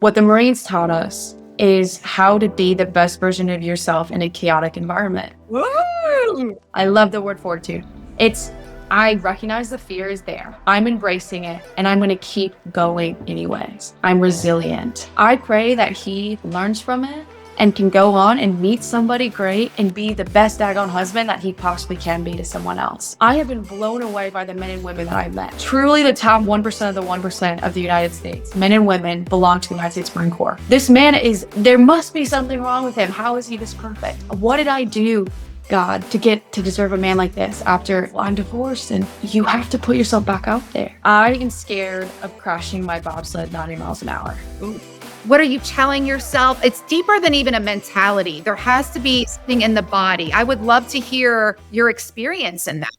What the Marines taught us is how to be the best version of yourself in a chaotic environment. Woo! I love the word fortitude. I recognize the fear is there. I'm embracing it, and I'm going to keep going anyways. I'm resilient. I pray that he learns from it and can go on and meet somebody great and be the best daggone husband that he possibly can be to someone else. I have been blown away by the men and women that I've met. Truly the top 1% of the 1% of the United States, men and women, belong to the United States Marine Corps. This man there must be something wrong with him. How is he this perfect? What did I do, God, to deserve a man like this after I'm divorced? And you have to put yourself back out there. I am scared of crashing my bobsled 90 miles an hour. Ooh. What are you telling yourself? It's deeper than even a mentality. There has to be something in the body. I would love to hear your experience in that.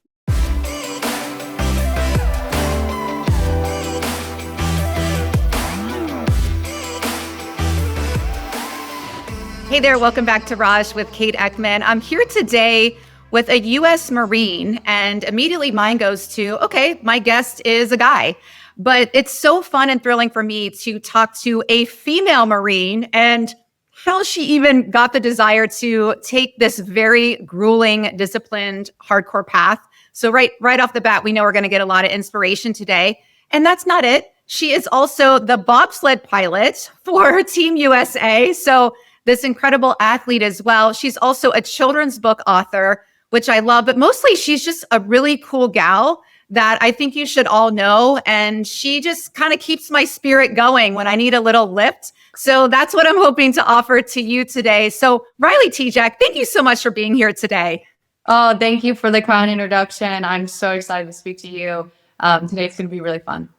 Hey there, welcome back to Raj with Kate Eckman. I'm here today with a U.S. Marine, and immediately mine goes to, okay, my guest is a guy. But it's so fun and thrilling for me to talk to a female Marine and how she even got the desire to take this very grueling, disciplined, hardcore path. So right off the bat, we know we're going to get a lot of inspiration today. And that's not it. She is also the bobsled pilot for Team USA. So this incredible athlete as well. She's also a children's book author, which I love, but mostly she's just a really cool gal that I think you should all know. And she just kind of keeps my spirit going when I need a little lift. So that's what I'm hoping to offer to you today. So Riley Tejcek, thank you so much for being here today. Oh, thank you for the kind introduction. I'm so excited to speak to you. Today it's going to be really fun.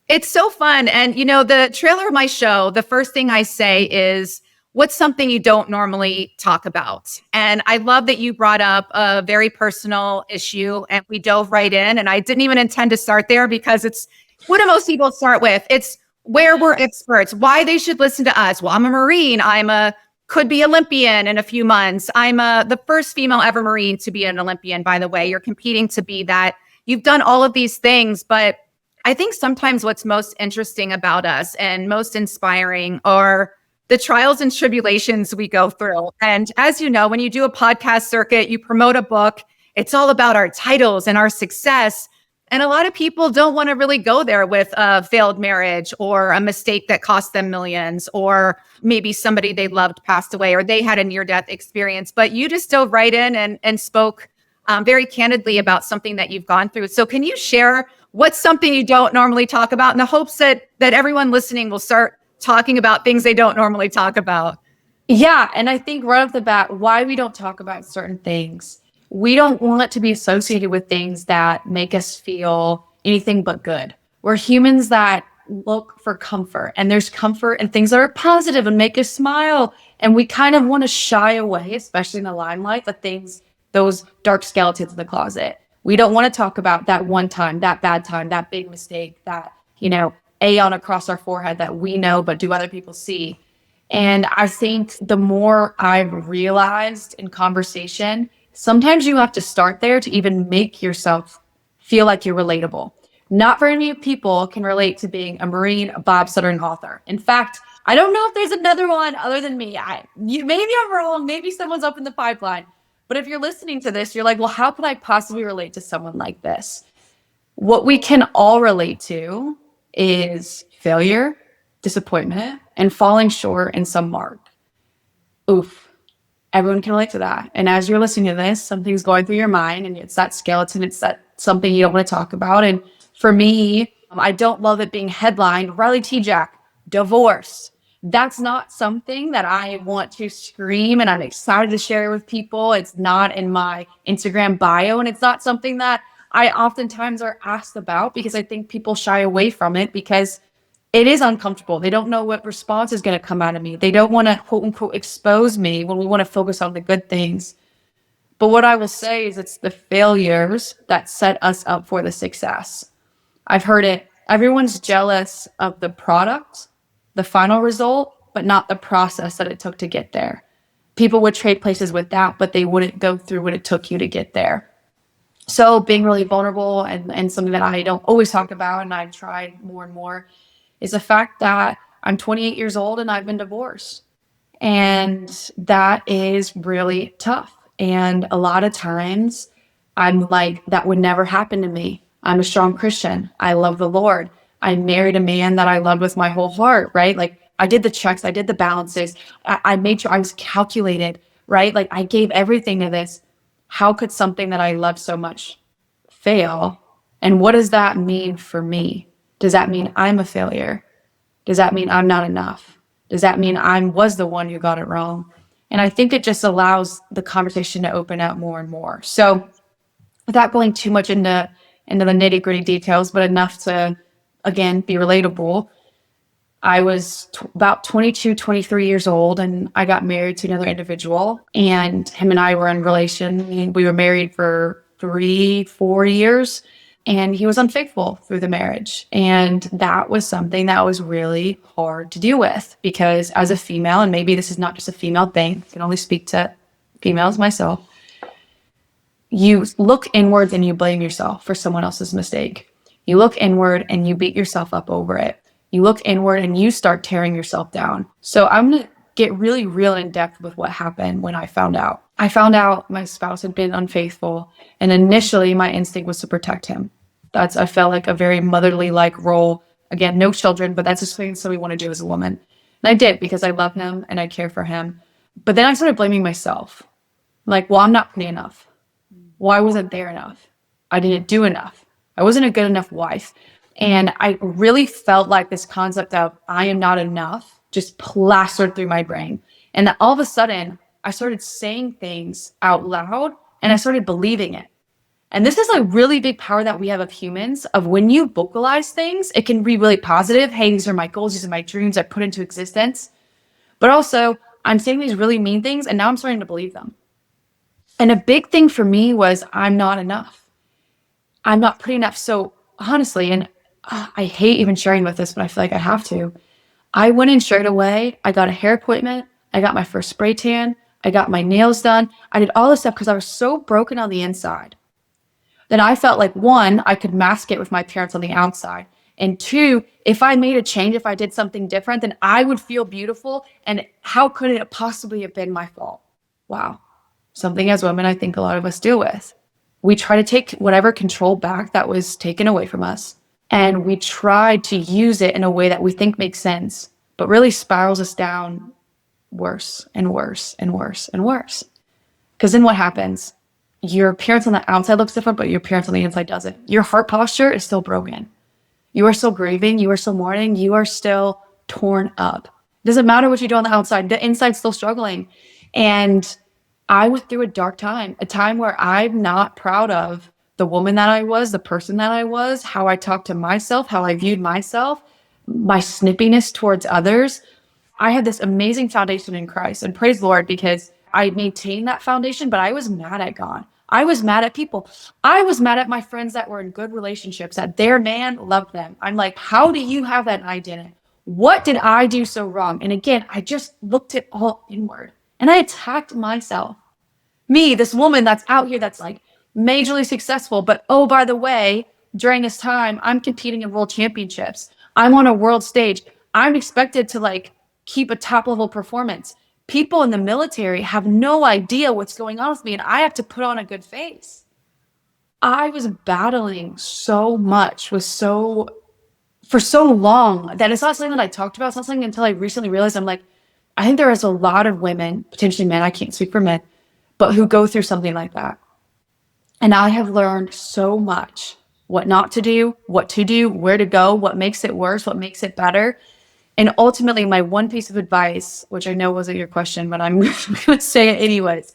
It's so fun. And you know, the trailer of my show, the first thing I say is, what's something you don't normally talk about? And I love that you brought up a very personal issue and we dove right in. And I didn't even intend to start there because it's what do most people start with? It's where we're experts, why they should listen to us. Well, I'm a Marine. Could be Olympian in a few months. I'm the first female ever Marine to be an Olympian, by the way. You're competing to be that. You've done all of these things, but I think sometimes what's most interesting about us and most inspiring are the trials and tribulations we go through. And as you know, when you do a podcast circuit, you promote a book, it's all about our titles and our success. And a lot of people don't want to really go there with a failed marriage or a mistake that cost them millions, or maybe somebody they loved passed away or they had a near-death experience. But you just dove right in and spoke very candidly about something that you've gone through. So can you share what's something you don't normally talk about in the hopes that everyone listening will start talking about things they don't normally talk about? Yeah. And I think right off the bat, why we don't talk about certain things, we don't want it to be associated with things that make us feel anything but good. We're humans that look for comfort, and there's comfort in things that are positive and make us smile. And we kind of want to shy away, especially in the limelight, the things, those dark skeletons in the closet. We don't want to talk about that one time, that bad time, that big mistake, that, aeon across our forehead that we know, but do other people see? And I think the more I've realized in conversation, sometimes you have to start there to even make yourself feel like you're relatable. Not very many people can relate to being a Marine, a bobsledder, and author. In fact, I don't know if there's another one other than me. Maybe I'm wrong. Maybe someone's up in the pipeline. But if you're listening to this, you're like, well, how could I possibly relate to someone like this? What we can all relate to is failure, disappointment, and falling short in some mark. Oof. Everyone can relate to that. And as you're listening to this, something's going through your mind, and it's that skeleton, it's that something you don't want to talk about. And for me, I don't love it being headlined, Riley Tejcek, divorce. That's not something that I want to scream and I'm excited to share with people. It's not in my Instagram bio, and it's not something that I oftentimes are asked about because I think people shy away from it because it is uncomfortable. They don't know what response is going to come out of me. They don't want to quote unquote expose me when we want to focus on the good things. But what I will say is it's the failures that set us up for the success. I've heard it. Everyone's jealous of the product, the final result, but not the process that it took to get there. People would trade places with that, but they wouldn't go through what it took you to get there. So being really vulnerable and something that I don't always talk about, and I've tried more and more, is the fact that I'm 28 years old and I've been divorced. And that is really tough. And a lot of times I'm like, that would never happen to me. I'm a strong Christian. I love the Lord. I married a man that I loved with my whole heart, right? Like I did the checks, I did the balances. I made sure I was calculated, right? Like I gave everything to this. How could something that I loved so much fail? And what does that mean for me? Does that mean I'm a failure? Does that mean I'm not enough? Does that mean I was the one who got it wrong? And I think it just allows the conversation to open up more and more. So without going too much into the nitty gritty details, but enough to, again, be relatable, I was about 22, 23 years old, and I got married to another individual, and him and I were in relation. We were married for 3-4 years, and he was unfaithful through the marriage. And that was something that was really hard to deal with, because as a female, and maybe this is not just a female thing, I can only speak to females myself, you look inward and you blame yourself for someone else's mistake. You look inward and you beat yourself up over it. You look inward and you start tearing yourself down. So I'm going to get really real in depth with what happened when I found out. I found out my spouse had been unfaithful, and initially my instinct was to protect him. I felt like a very motherly-like role. Again, no children, but that's just something we want to do as a woman. And I did, because I love him and I care for him. But then I started blaming myself. Like, well, I'm not pretty enough. Well, I wasn't there enough. I didn't do enough. I wasn't a good enough wife. And I really felt like this concept of I am not enough just plastered through my brain. And that all of a sudden, I started saying things out loud and I started believing it. And this is a really big power that we have of humans, of when you vocalize things, it can be really positive. Hey, these are my goals. These are my dreams I put into existence. But also, I'm saying these really mean things, and now I'm starting to believe them. And a big thing for me was I'm not enough. I'm not pretty enough. So honestly, and I hate even sharing with this, but I feel like I have to. I went in straight away. I got a hair appointment. I got my first spray tan. I got my nails done. I did all this stuff because I was so broken on the inside. Then I felt like, one, I could mask it with my parents on the outside. And two, if I made a change, if I did something different, then I would feel beautiful. And how could it possibly have been my fault? Wow. Something as women, I think a lot of us deal with. We try to take whatever control back that was taken away from us, and we try to use it in a way that we think makes sense, but really spirals us down worse and worse and worse and worse. Because then what happens? Your appearance on the outside looks different, but your appearance on the inside doesn't. Your heart posture is still broken. You are still grieving. You are still mourning. You are still torn up. It doesn't matter what you do on the outside. The inside's still struggling. And I went through a dark time, a time where I'm not proud of the woman that I was, the person that I was, how I talked to myself, how I viewed myself, my snippiness towards others. I had this amazing foundation in Christ, and praise the Lord, because I maintained that foundation, but I was mad at God. I was mad at people. I was mad at my friends that were in good relationships, that their man loved them. I'm like, how do you have that and I didn't? What did I do so wrong? And again, I just looked it all inward. And I attacked myself. Me, this woman that's out here that's like majorly successful, but oh, by the way, during this time, I'm competing in world championships. I'm on a world stage. I'm expected to like keep a top level performance. People in the military have no idea what's going on with me, and I have to put on a good face. I was battling so much for so long that it's not something that I talked about. It's not something until I recently realized I think there is a lot of women, potentially men, I can't speak for men, but who go through something like that. And I have learned so much, what not to do, what to do, where to go, what makes it worse, what makes it better. And ultimately, my one piece of advice, which I know wasn't your question, but I'm going to say it anyways,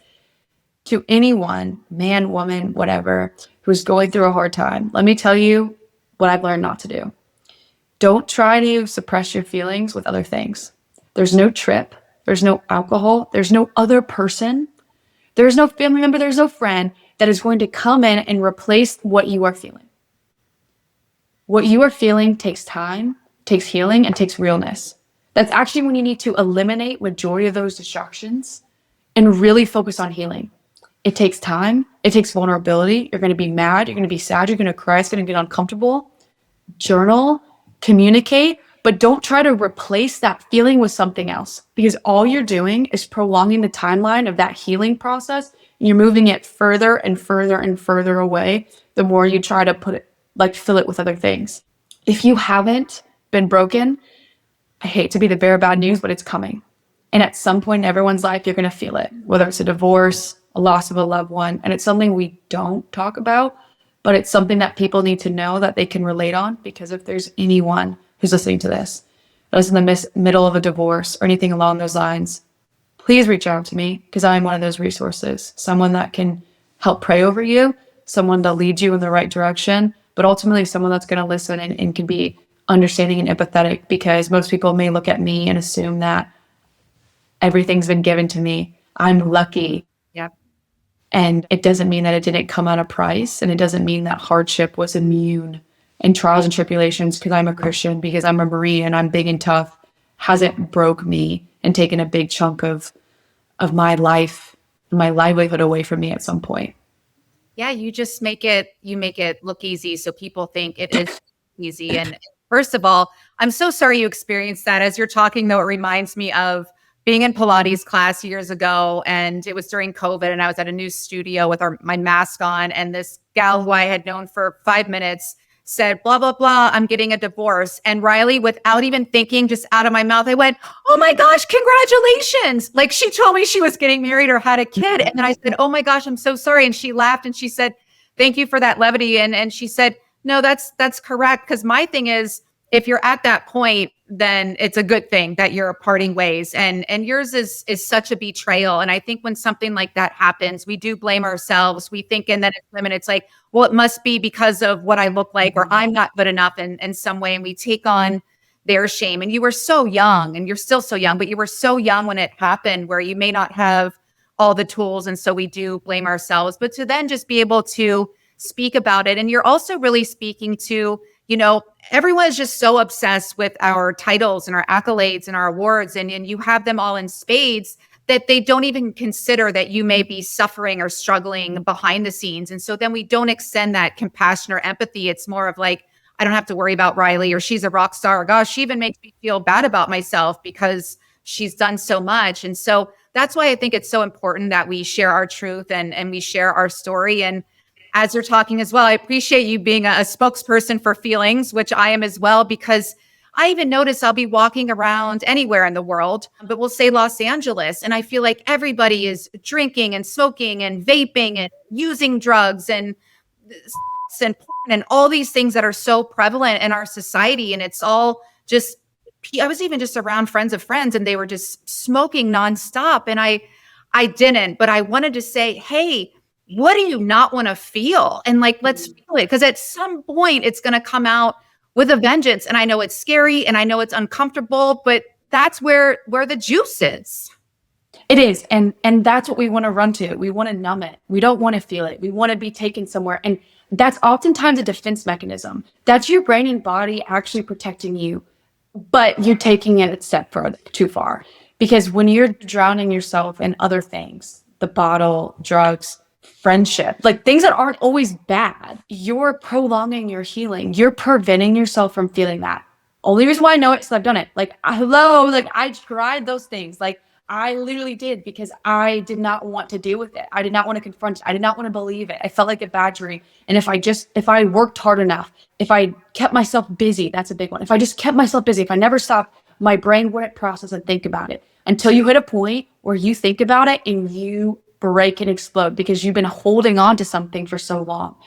to anyone, man, woman, whatever, who's going through a hard time, let me tell you what I've learned not to do. Don't try to suppress your feelings with other things. There's no trip. There's no alcohol. There's no other person. There's no family member. There's no friend that is going to come in and replace what you are feeling. What you are feeling takes time, takes healing, and takes realness. That's actually when you need to eliminate majority of those distractions and really focus on healing. It takes time. It takes vulnerability. You're going to be mad. You're going to be sad. You're going to cry. It's going to get uncomfortable. Journal, communicate, But don't try to replace that feeling with something else, because all you're doing is prolonging the timeline of that healing process. You're moving it further and further and further away the more you try to put it, like fill it with other things. If you haven't been broken, I hate to be the bearer of bad news, but it's coming. And at some point in everyone's life, you're going to feel it, whether it's a divorce, a loss of a loved one. And it's something we don't talk about, but it's something that people need to know that they can relate on. Because if there's anyone who's listening to this, that is in the middle of a divorce or anything along those lines, please reach out to me, because I'm one of those resources, someone that can help pray over you, someone to lead you in the right direction, but ultimately someone that's going to listen and can be understanding and empathetic, because most people may look at me and assume that everything's been given to me. I'm lucky. Yeah. And it doesn't mean that it didn't come at a price. And it doesn't mean that hardship was immune, and trials and tribulations, because I'm a Christian, because I'm a Marine and I'm big and tough, hasn't broke me and taken a big chunk of my life, my livelihood away from me at some point. Yeah, you make it look easy, so people think it is easy. And first of all, I'm so sorry you experienced that. As you're talking, though, it reminds me of being in Pilates class years ago, and it was during COVID, and I was at a new studio with my mask on, and this gal who I had known for 5 minutes said, blah, blah, blah, I'm getting a divorce. And Riley, without even thinking, just out of my mouth, I went, oh my gosh, congratulations. Like, she told me she was getting married or had a kid. And then I said, oh my gosh, I'm so sorry. And she laughed and she said, thank you for that levity. And she said, no, that's correct. Because my thing is, if you're at that point, then it's a good thing that you're parting ways. And yours is such a betrayal. And I think when something like that happens, we do blame ourselves. We think, and then as women, it's like, well, it must be because of what I look like, or I'm not good enough in some way. And we take on their shame. And you were so young, and you're still so young, but you were so young when it happened, where you may not have all the tools. And so we do blame ourselves, but to then just be able to speak about it. And you're also really speaking to, everyone is just so obsessed with our titles and our accolades and our awards, and you have them all in spades, that they don't even consider that you may be suffering or struggling behind the scenes. And so then we don't extend that compassion or empathy. It's more of like, I don't have to worry about Riley, or she's a rock star, or gosh, she even makes me feel bad about myself because she's done so much. And so that's why I think it's so important that we share our truth and we share our story. And as you're talking as well, I appreciate you being a spokesperson for feelings, which I am as well, because I even notice I'll be walking around anywhere in the world, but we'll say Los Angeles, and I feel like everybody is drinking and smoking and vaping and using drugs and porn and all these things that are so prevalent in our society. And it's all just, I was even just around friends of friends, and they were just smoking nonstop. And I didn't, but I wanted to say, hey, what do you not want to feel? And like, let's feel it. Because at some point it's going to come out with a vengeance. And I know it's scary and I know it's uncomfortable, but that's where the juice is. It is. And that's what we want to run to. We want to numb it. We don't want to feel it. We want to be taken somewhere. And that's oftentimes a defense mechanism. That's your brain and body actually protecting you, but you're taking it a step further, too far. Because when you're drowning yourself in other things, the bottle, drugs, friendship, like things that aren't always bad, you're prolonging your healing. You're preventing yourself from feeling that. Only reason why I know it is I've done it. Like, I tried those things. Like, I literally did, because I did not want to deal with it. I did not want to confront it. I did not want to believe it. I felt like a badgering. And if I worked hard enough, if I kept myself busy, that's a big one. If I just kept myself busy, if I never stopped, my brain wouldn't process and think about it until you hit a point where you think about it and you break and explode, because you've been holding on to something for so long.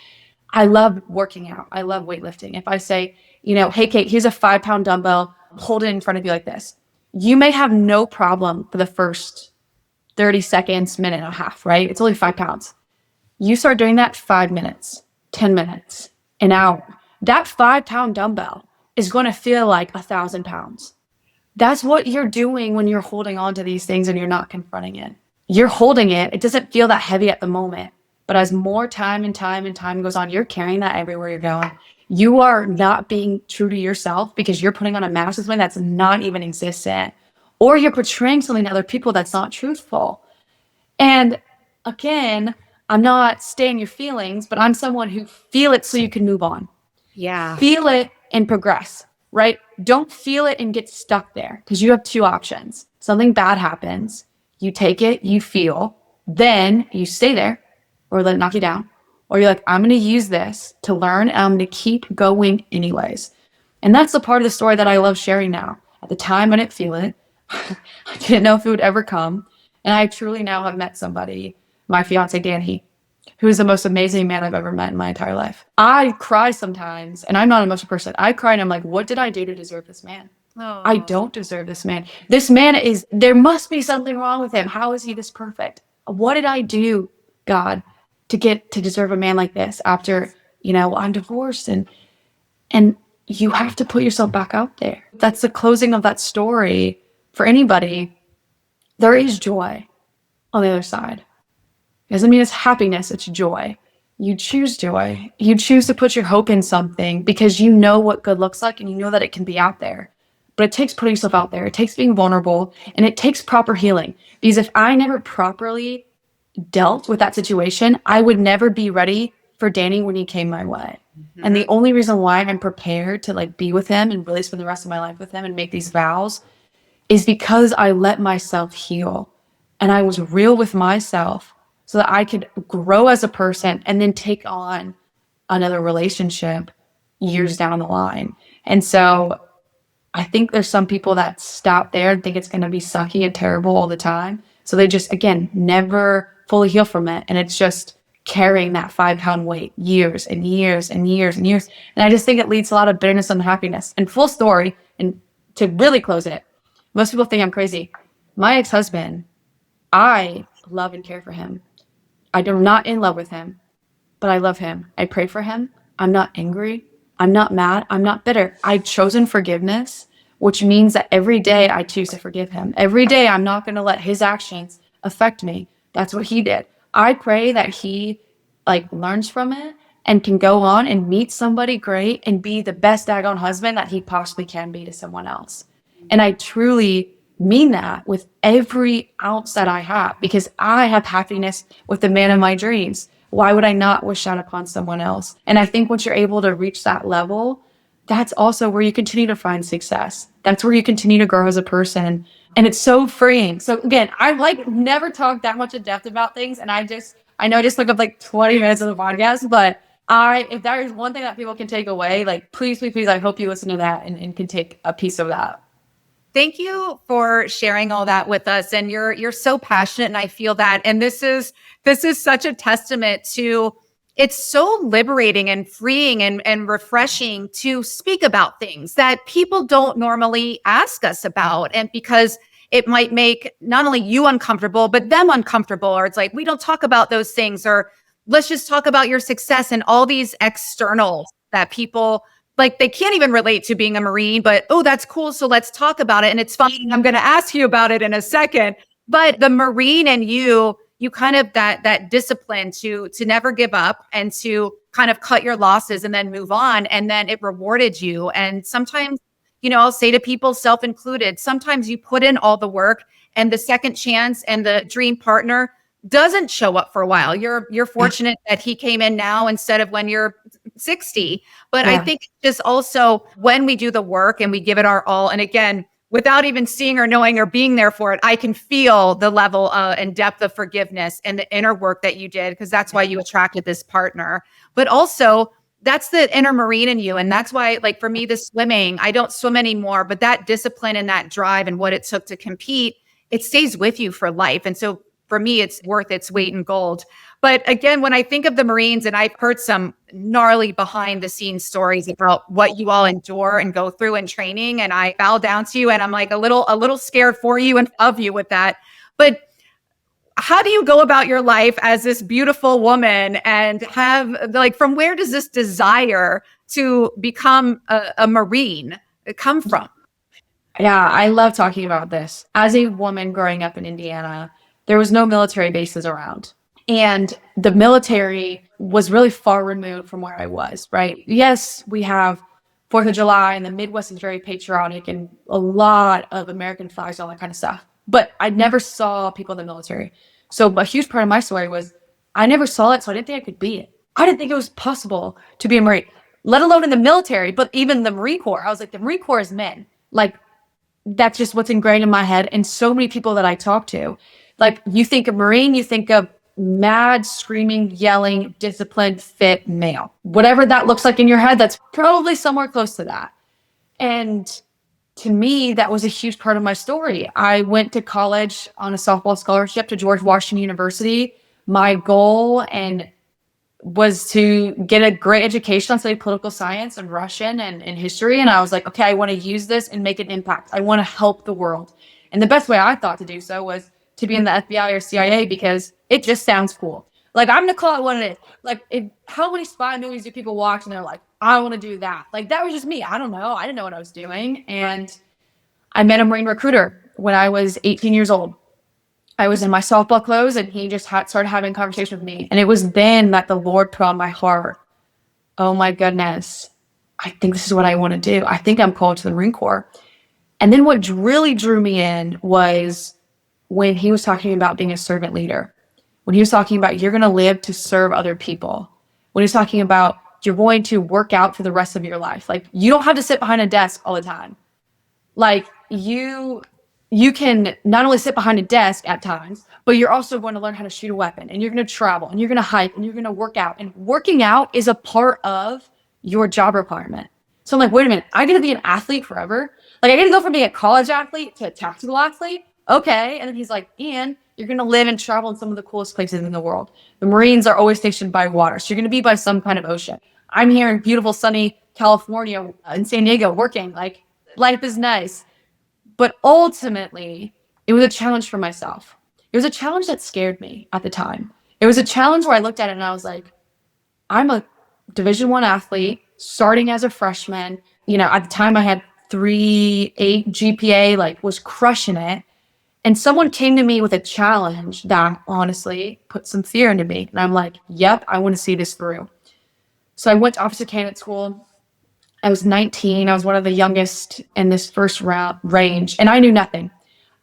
I love working out. I love weightlifting. If I say, hey, Kate, here's a 5-pound dumbbell, hold it in front of you like this. You may have no problem for the first 30 seconds, minute and a half, right? It's only 5 pounds. You start doing that 5 minutes, 10 minutes, an hour. That 5-pound dumbbell is going to feel like 1,000 pounds. That's what you're doing when you're holding on to these things and you're not confronting it. You're holding it. It doesn't feel that heavy at the moment. But as more time goes on, you're carrying that everywhere you're going. You are not being true to yourself, because you're putting on a mask of something that's not even existent. Or you're portraying something to other people that's not truthful. And again, I'm not staying your feelings, but I'm someone who feel it so you can move on. Yeah. Feel it and progress. right? Don't feel it and get stuck there, because you have two options. Something bad happens, you take it, you feel, then you stay there or let it knock you down. Or you're like, I'm going to use this to learn and I'm going to keep going anyways. And that's the part of the story that I love sharing now. At the time, I didn't feel it. I didn't know if it would ever come. And I truly now have met somebody, my fiance, Danny, who is the most amazing man I've ever met in my entire life. I cry sometimes, and I'm not an emotional person. I cry and I'm like, what did I do to deserve this man? Oh. I don't deserve this man. This man there must be something wrong with him. How is he this perfect? What did I do, God, to deserve a man like this after, I'm divorced? And you have to put yourself back out there. That's the closing of that story for anybody. There is joy on the other side. It doesn't mean it's happiness, it's joy. You choose joy. You choose to put your hope in something because you know what good looks like and you know that it can be out there. But it takes putting yourself out there. It takes being vulnerable, and it takes proper healing. Because if I never properly dealt with that situation, I would never be ready for Danny when he came my way. Mm-hmm. And the only reason why I'm prepared to be with him and really spend the rest of my life with him and make these vows is because I let myself heal. And I was real with myself so that I could grow as a person and then take on another relationship years down the line. And so I think there's some people that stop there and think it's going to be sucky and terrible all the time. So they just, again, never fully heal from it. And it's just carrying that 5-pound weight years and years and years and years. And I just think it leads to a lot of bitterness and unhappiness. And full story, and to really close it, most people think I'm crazy. My ex-husband, I love and care for him. I'm not in love with him, but I love him. I pray for him. I'm not angry. I'm not mad. I'm not bitter. I've chosen forgiveness, which means that every day I choose to forgive him. Every day I'm not going to let his actions affect me. That's what he did. I pray that he learns from it and can go on and meet somebody great and be the best daggone husband that he possibly can be to someone else. And I truly mean that with every ounce that I have, because I have happiness with the man of my dreams. Why would I not wish that upon someone else? And I think once you're able to reach that level, that's also where you continue to find success. That's where you continue to grow as a person. And it's so freeing. So again, I've never talked that much in depth about things. And I know I just took up 20 minutes of the podcast, but if there is one thing that people can take away, please, please, please, I hope you listen to that and can take a piece of that. Thank you for sharing all that with us. And you're so passionate, and I feel that. And this is such a testament to, it's so liberating and freeing and refreshing to speak about things that people don't normally ask us about. And because it might make not only you uncomfortable, but them uncomfortable. Or it's we don't talk about those things, or let's just talk about your success and all these externals that people they can't even relate to being a Marine, but, oh, that's cool. So let's talk about it. And it's fine. I'm going to ask you about it in a second. But the Marine and you kind of that discipline to never give up and to kind of cut your losses and then move on. And then it rewarded you. And sometimes, I'll say to people, self included, sometimes you put in all the work and the second chance and the dream partner doesn't show up for a while. You're fortunate that he came in now instead of when you're 60. But I think just also when we do the work and we give it our all, and again, without even seeing or knowing or being there for it, I can feel the level and depth of forgiveness and the inner work that you did, because that's why you attracted this partner. But also, that's the inner Marine in you. And that's why, for me, the swimming, I don't swim anymore, but that discipline and that drive and what it took to compete, it stays with you for life. And so for me, it's worth its weight in gold. But again, when I think of the Marines, and I've heard some gnarly behind the scenes stories about what you all endure and go through in training, and I bow down to you, and I'm a little scared for you and of you with that. But how do you go about your life as this beautiful woman and have from where does this desire to become a Marine come from? Yeah, I love talking about this. As a woman growing up in Indiana, there was no military bases around. And the military was really far removed from where I was, right? Yes, we have 4th of July, and the Midwest is very patriotic and a lot of American flags, all that kind of stuff. But I never saw people in the military. So a huge part of my story was I never saw it, so I didn't think I could be it. I didn't think it was possible to be a Marine. let alone in the military, but even the Marine Corps. I was like, the Marine Corps is men. Like, that's just what's ingrained in my head. And so many people that I talk to, like, you think of Marine, you think of mad, screaming, yelling, disciplined, fit male. Whatever that looks like in your head, that's probably somewhere close to that. And to me, that was a huge part of my story. I went to college on a softball scholarship to George Washington University. My goal and was to get a great education on studying political science and Russian and history. And I was like, okay, I want to use this and make an impact. I want to help the world. And the best way I thought to do so was to be in the FBI or CIA, because it just sounds cool. Like, I'm going to call it what it is. Like, how many spy movies do people watch and they're like, I want to do that? Like, that was just me. I don't know. I didn't know what I was doing. And I met a Marine recruiter when I was 18 years old. I was in my softball clothes and he just started having a conversation with me. And it was then that the Lord put on my heart, oh my goodness, I think this is what I want to do. I think I'm called to the Marine Corps. And then what really drew me in was when he was talking about being a servant leader, when he was talking about you're going to live to serve other people, when he was talking about you're going to work out for the rest of your life. Like, you don't have to sit behind a desk all the time. Like, you can not only sit behind a desk at times, but you're also going to learn how to shoot a weapon, and you're going to travel, and you're going to hike, and you're going to work out. And working out is a part of your job requirement. So I'm like, wait a minute, I'm going to be an athlete forever? Like, I'm going to go from being a college athlete to a tactical athlete? Okay. And then he's like, and you're going to live and travel in some of the coolest places in the world. The Marines are always stationed by water, so you're going to be by some kind of ocean. I'm here in beautiful, sunny California, in San Diego, working. Like, life is nice. But ultimately, it was a challenge for myself. It was a challenge that scared me at the time. It was a challenge where I looked at it and I was like, I'm a Division I athlete starting as a freshman. You know, at the time I had 3.8 GPA, like, was crushing it. And someone came to me with a challenge that honestly put some fear into me. And I'm like, yep, I want to see this through. So I went to officer candidate school. I was 19. I was one of the youngest in this first round range, and I knew nothing.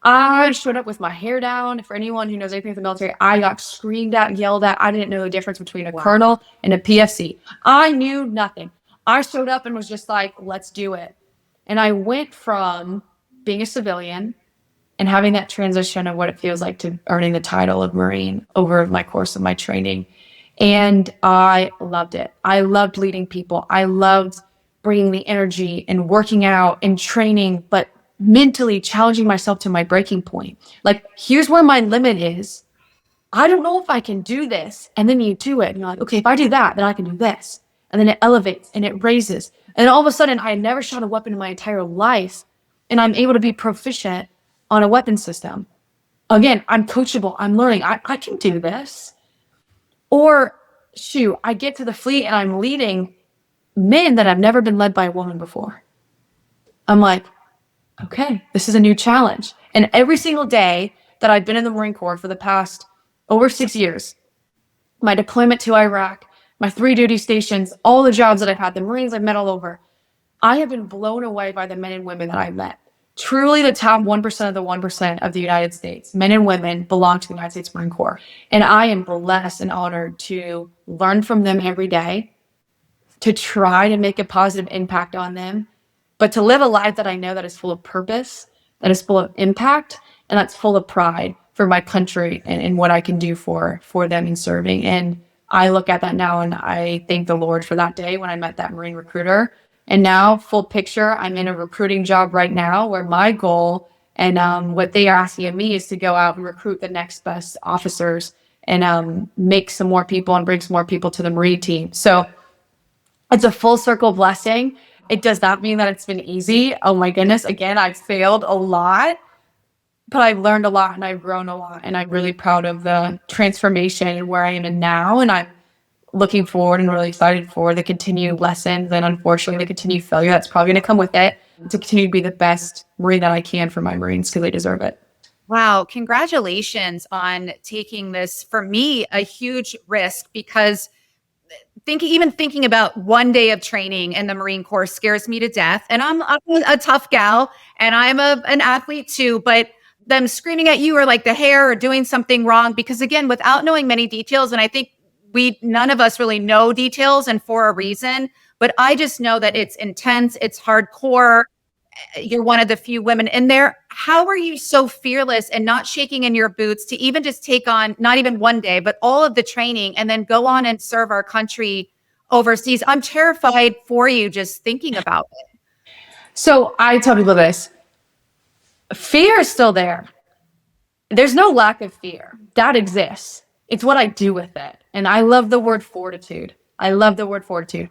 I showed up with my hair down. For anyone who knows anything of the military, I got screamed at, yelled at. I didn't know the difference between a colonel and a PFC. I knew nothing. I showed up and was just like, let's do it. And I went from being a civilian and having that transition of what it feels like to earning the title of Marine over my course of my training. And I loved it. I loved leading people. I loved bringing the energy and working out and training, but mentally challenging myself to my breaking point. Like, here's where my limit is. I don't know if I can do this. And then you do it. And you're like, okay, if I do that, then I can do this. And then it elevates and it raises. And all of a sudden, I had never shot a weapon in my entire life. And I'm able to be proficient on a weapon system. Again, I'm coachable. I'm learning. I can do this. Or shoot, I get to the fleet and I'm leading men that have never been led by a woman before. I'm like, okay, this is a new challenge. And every single day that I've been in the Marine Corps for the past over 6 years, my deployment to Iraq, my 3 duty stations, all the jobs that I've had, the Marines I've met all over, I have been blown away by the men and women that I've met. Truly the top 1% of the 1% of the United States, men and women, belong to the United States Marine Corps. And I am blessed and honored to learn from them every day, to try to make a positive impact on them, but to live a life that I know that is full of purpose, that is full of impact, and that's full of pride for my country and what I can do for them in serving. And I look at that now and I thank the Lord for that day when I met that Marine recruiter. And now, full picture, I'm in a recruiting job right now where my goal and what they are asking of me is to go out and recruit the next best officers and make some more people and bring some more people to the Marine team. So it's a full circle blessing. It does not mean that it's been easy. Oh my goodness. Again, I've failed a lot, but I've learned a lot and I've grown a lot. And I'm really proud of the transformation and where I am in now. And I'm looking forward and really excited for the continued lessons and unfortunately the continued failure that's probably going to come with it to continue to be the best Marine that I can for my Marines because they deserve it. Wow. Congratulations on taking this, for me, a huge risk, because thinking about one day of training in the Marine Corps scares me to death. And I'm a tough gal and I'm an athlete too, but them screaming at you or like the hair or doing something wrong, because again, without knowing many details, and I think none of us really know details and for a reason, but I just know that it's intense, it's hardcore. You're one of the few women in there. How are you so fearless and not shaking in your boots to even just take on not even one day, but all of the training and then go on and serve our country overseas? I'm terrified for you just thinking about it. So I tell people this: fear is still there. There's no lack of fear. That exists. It's what I do with it. And I love the word fortitude. I love the word fortitude.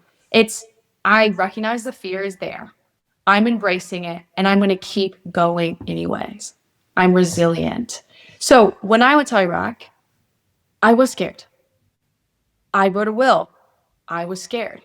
I recognize the fear is there. I'm embracing it, and I'm going to keep going anyways. I'm resilient. So when I went to Iraq, I was scared. I wrote a will. I was scared.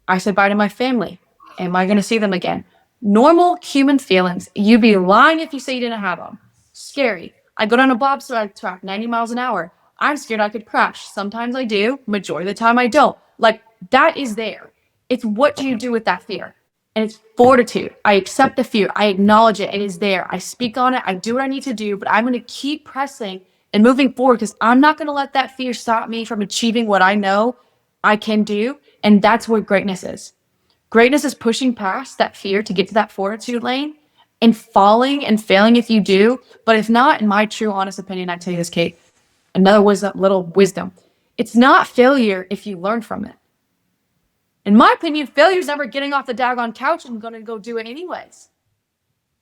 I said bye to my family. Am I going to see them again? Normal human feelings. You'd be lying if you say you didn't have them. Scary. I go down a bobsled track 90 miles an hour. I'm scared I could crash. Sometimes I do. Majority of the time I don't. Like, that is there. It's what do you do with that fear? And it's fortitude. I accept the fear. I acknowledge it. It is there. I speak on it. I do what I need to do, but I'm going to keep pressing and moving forward because I'm not going to let that fear stop me from achieving what I know I can do. And that's what greatness is. Greatness is pushing past that fear to get to that fortitude lane and falling and failing if you do. But if not, in my true, honest opinion, I tell you this, Kate, another little wisdom. It's not failure if you learn from it. In my opinion, failure is never getting off the daggone couch and going to go do it anyways.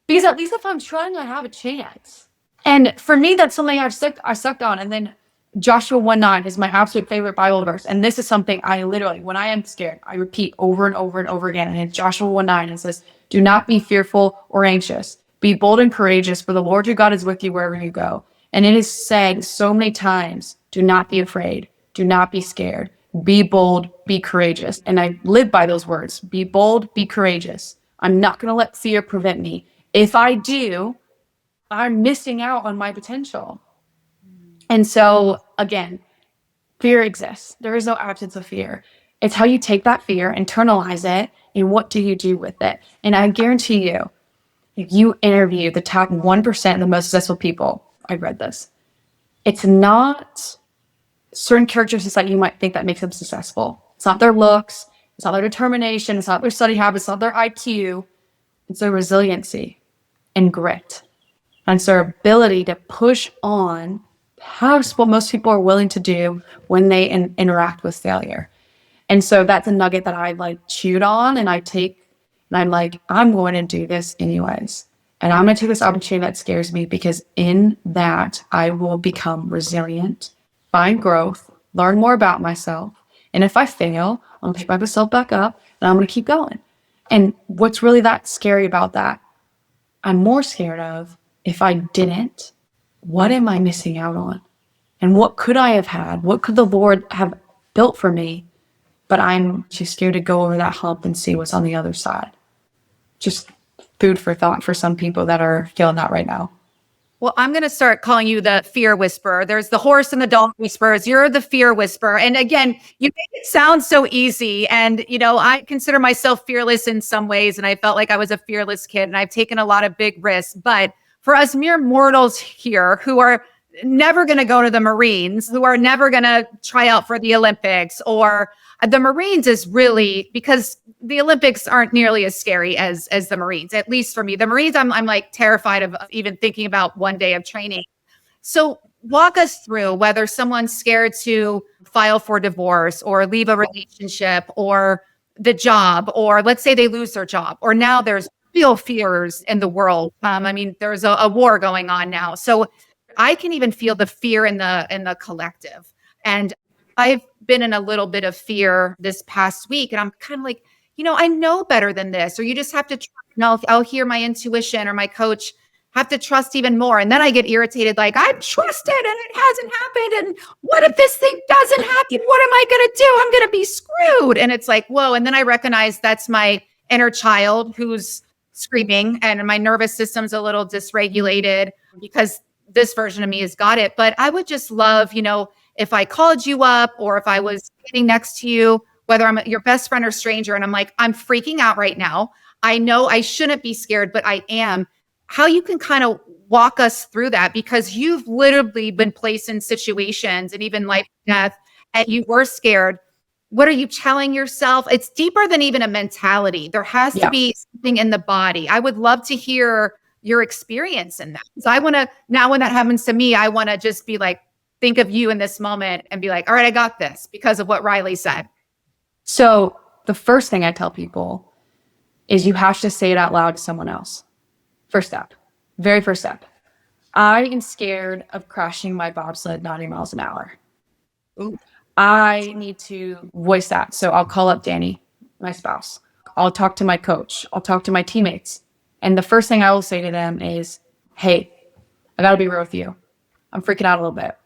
Because at least if I'm trying, I have a chance. And for me, that's something I sucked on. And then Joshua 1:9 is my absolute favorite Bible verse. And this is something I literally, when I am scared, I repeat over and over and over again. And it's Joshua 1:9. It says, do not be fearful or anxious. Be bold and courageous, for the Lord your God is with you wherever you go. And it is said so many times, do not be afraid. Do not be scared. Be bold, be courageous. And I live by those words. Be bold, be courageous. I'm not going to let fear prevent me. If I do, I'm missing out on my potential. And so, again, fear exists. There is no absence of fear. It's how you take that fear, internalize it, and what do you do with it? And I guarantee you, if you interview the top 1% of the most successful people, I read this, it's not certain characteristics that you might think that makes them successful. It's not their looks. It's not their determination. It's not their study habits. It's not their IQ. It's their resiliency and grit. And it's their ability to push on past what most people are willing to do when they interact with failure. And so that's a nugget that I chewed on and I take, and I'm like, I'm going to do this anyways. And I'm going to take this opportunity that scares me because in that I will become resilient, find growth, learn more about myself. And if I fail, I'm going to pick myself back up and I'm going to keep going. And what's really that scary about that? I'm more scared of if I didn't, what am I missing out on? And what could I have had? What could the Lord have built for me? But I'm too scared to go over that hump and see what's on the other side. Just food for thought for some people that are feeling that right now. Well, I'm going to start calling you the fear whisperer. There's the horse and the dog whisperers. You're the fear whisperer. And again, you make it sound so easy. And, I consider myself fearless in some ways. And I felt like I was a fearless kid and I've taken a lot of big risks. But for us mere mortals here who are never going to go to the Marines, who are never going to try out for the Olympics, or the Marines is really, because the Olympics aren't nearly as scary as the Marines, at least for me. The Marines, I'm like terrified of even thinking about one day of training. So walk us through whether someone's scared to file for divorce or leave a relationship or the job, or let's say they lose their job, or now there's real fears in the world. There's a war going on now. So I can even feel the fear in the collective. And I've been in a little bit of fear this past week. And I'm kind of like, I know better than this. Or you just have to trust. I'll hear my intuition or my coach, have to trust even more. And then I get irritated, like, I've trusted and it hasn't happened. And what if this thing doesn't happen? What am I going to do? I'm going to be screwed. And it's like, whoa. And then I recognize that's my inner child who's screaming and my nervous system's a little dysregulated because this version of me has got it. But I would just love, if I called you up or if I was sitting next to you, whether I'm your best friend or stranger, and I'm like, I'm freaking out right now. I know I shouldn't be scared, but I am. How you can kind of walk us through that, because you've literally been placed in situations and even life and death, and you were scared. What are you telling yourself? It's deeper than even a mentality. There has to Yeah. be something in the body. I would love to hear your experience in that. So I want to, now when that happens to me, I want to just be like, think of you in this moment and be like, all right, I got this because of what Riley said. So the first thing I tell people is you have to say it out loud to someone else. First step, very first step. I am scared of crashing my bobsled 90 miles an hour. Ooh. I need to voice that. So I'll call up Danny, my spouse. I'll talk to my coach. I'll talk to my teammates. And the first thing I will say to them is, hey, I got to be real with you. I'm freaking out a little bit.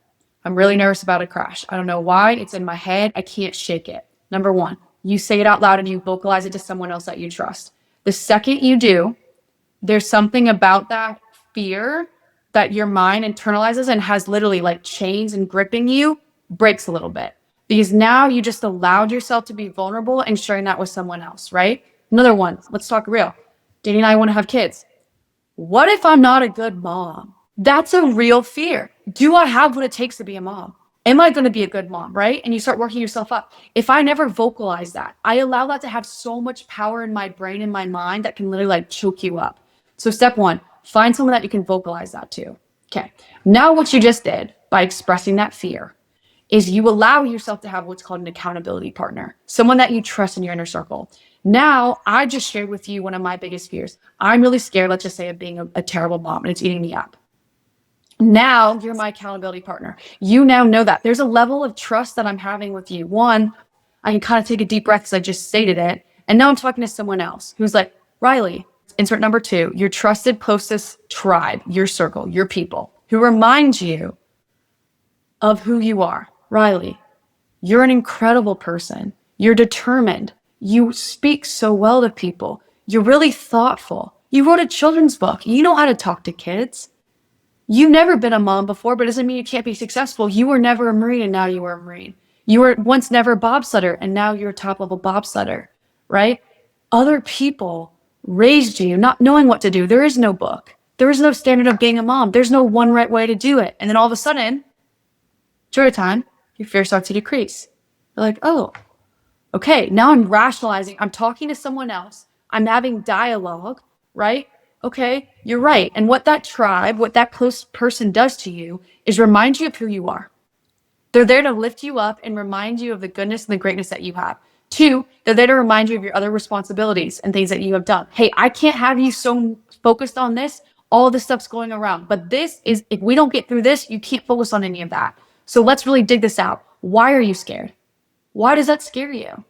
I'm really nervous about a crash. I don't know why. It's in my head. I can't shake it. Number one, you say it out loud and you vocalize it to someone else that you trust. The second you do, there's something about that fear that your mind internalizes and has literally like chains and gripping you, breaks a little bit. Because now you just allowed yourself to be vulnerable and sharing that with someone else, right? Another one, let's talk real. Danny and I want to have kids. What if I'm not a good mom? That's a real fear. Do I have what it takes to be a mom? Am I going to be a good mom, right? And you start working yourself up. If I never vocalize that, I allow that to have so much power in my brain and my mind that can literally like choke you up. So step one, find someone that you can vocalize that to. Okay. Now what you just did by expressing that fear is you allow yourself to have what's called an accountability partner, someone that you trust in your inner circle. Now, I just shared with you one of my biggest fears. I'm really scared, let's just say, of being a terrible mom, and it's eating me up. Now, you're my accountability partner. You now know that. There's a level of trust that I'm having with you. One, I can kind of take a deep breath because I just stated it. And now I'm talking to someone else who's like, Riley, insert number two, your trusted, closest tribe, your circle, your people, who remind you of who you are. Riley, you're an incredible person. You're determined. You speak so well to people. You're really thoughtful. You wrote a children's book. You know how to talk to kids. You've never been a mom before, but it doesn't mean you can't be successful. You were never a Marine and now you are a Marine. You were once never a bobsledder and now you're a top level bobsledder, right? Other people raised you not knowing what to do. There is no book. There is no standard of being a mom. There's no one right way to do it. And then all of a sudden, during a time, your fear starts to decrease. You're like, oh, okay, now I'm rationalizing. I'm talking to someone else. I'm having dialogue, right? Okay, you're right. And what that tribe, what that close person does to you is remind you of who you are. They're there to lift you up and remind you of the goodness and the greatness that you have. Two, they're there to remind you of your other responsibilities and things that you have done. Hey, I can't have you so focused on this. All this stuff's going around. But this is, if we don't get through this, you can't focus on any of that. So let's really dig this out. Why are you scared? Why does that scare you?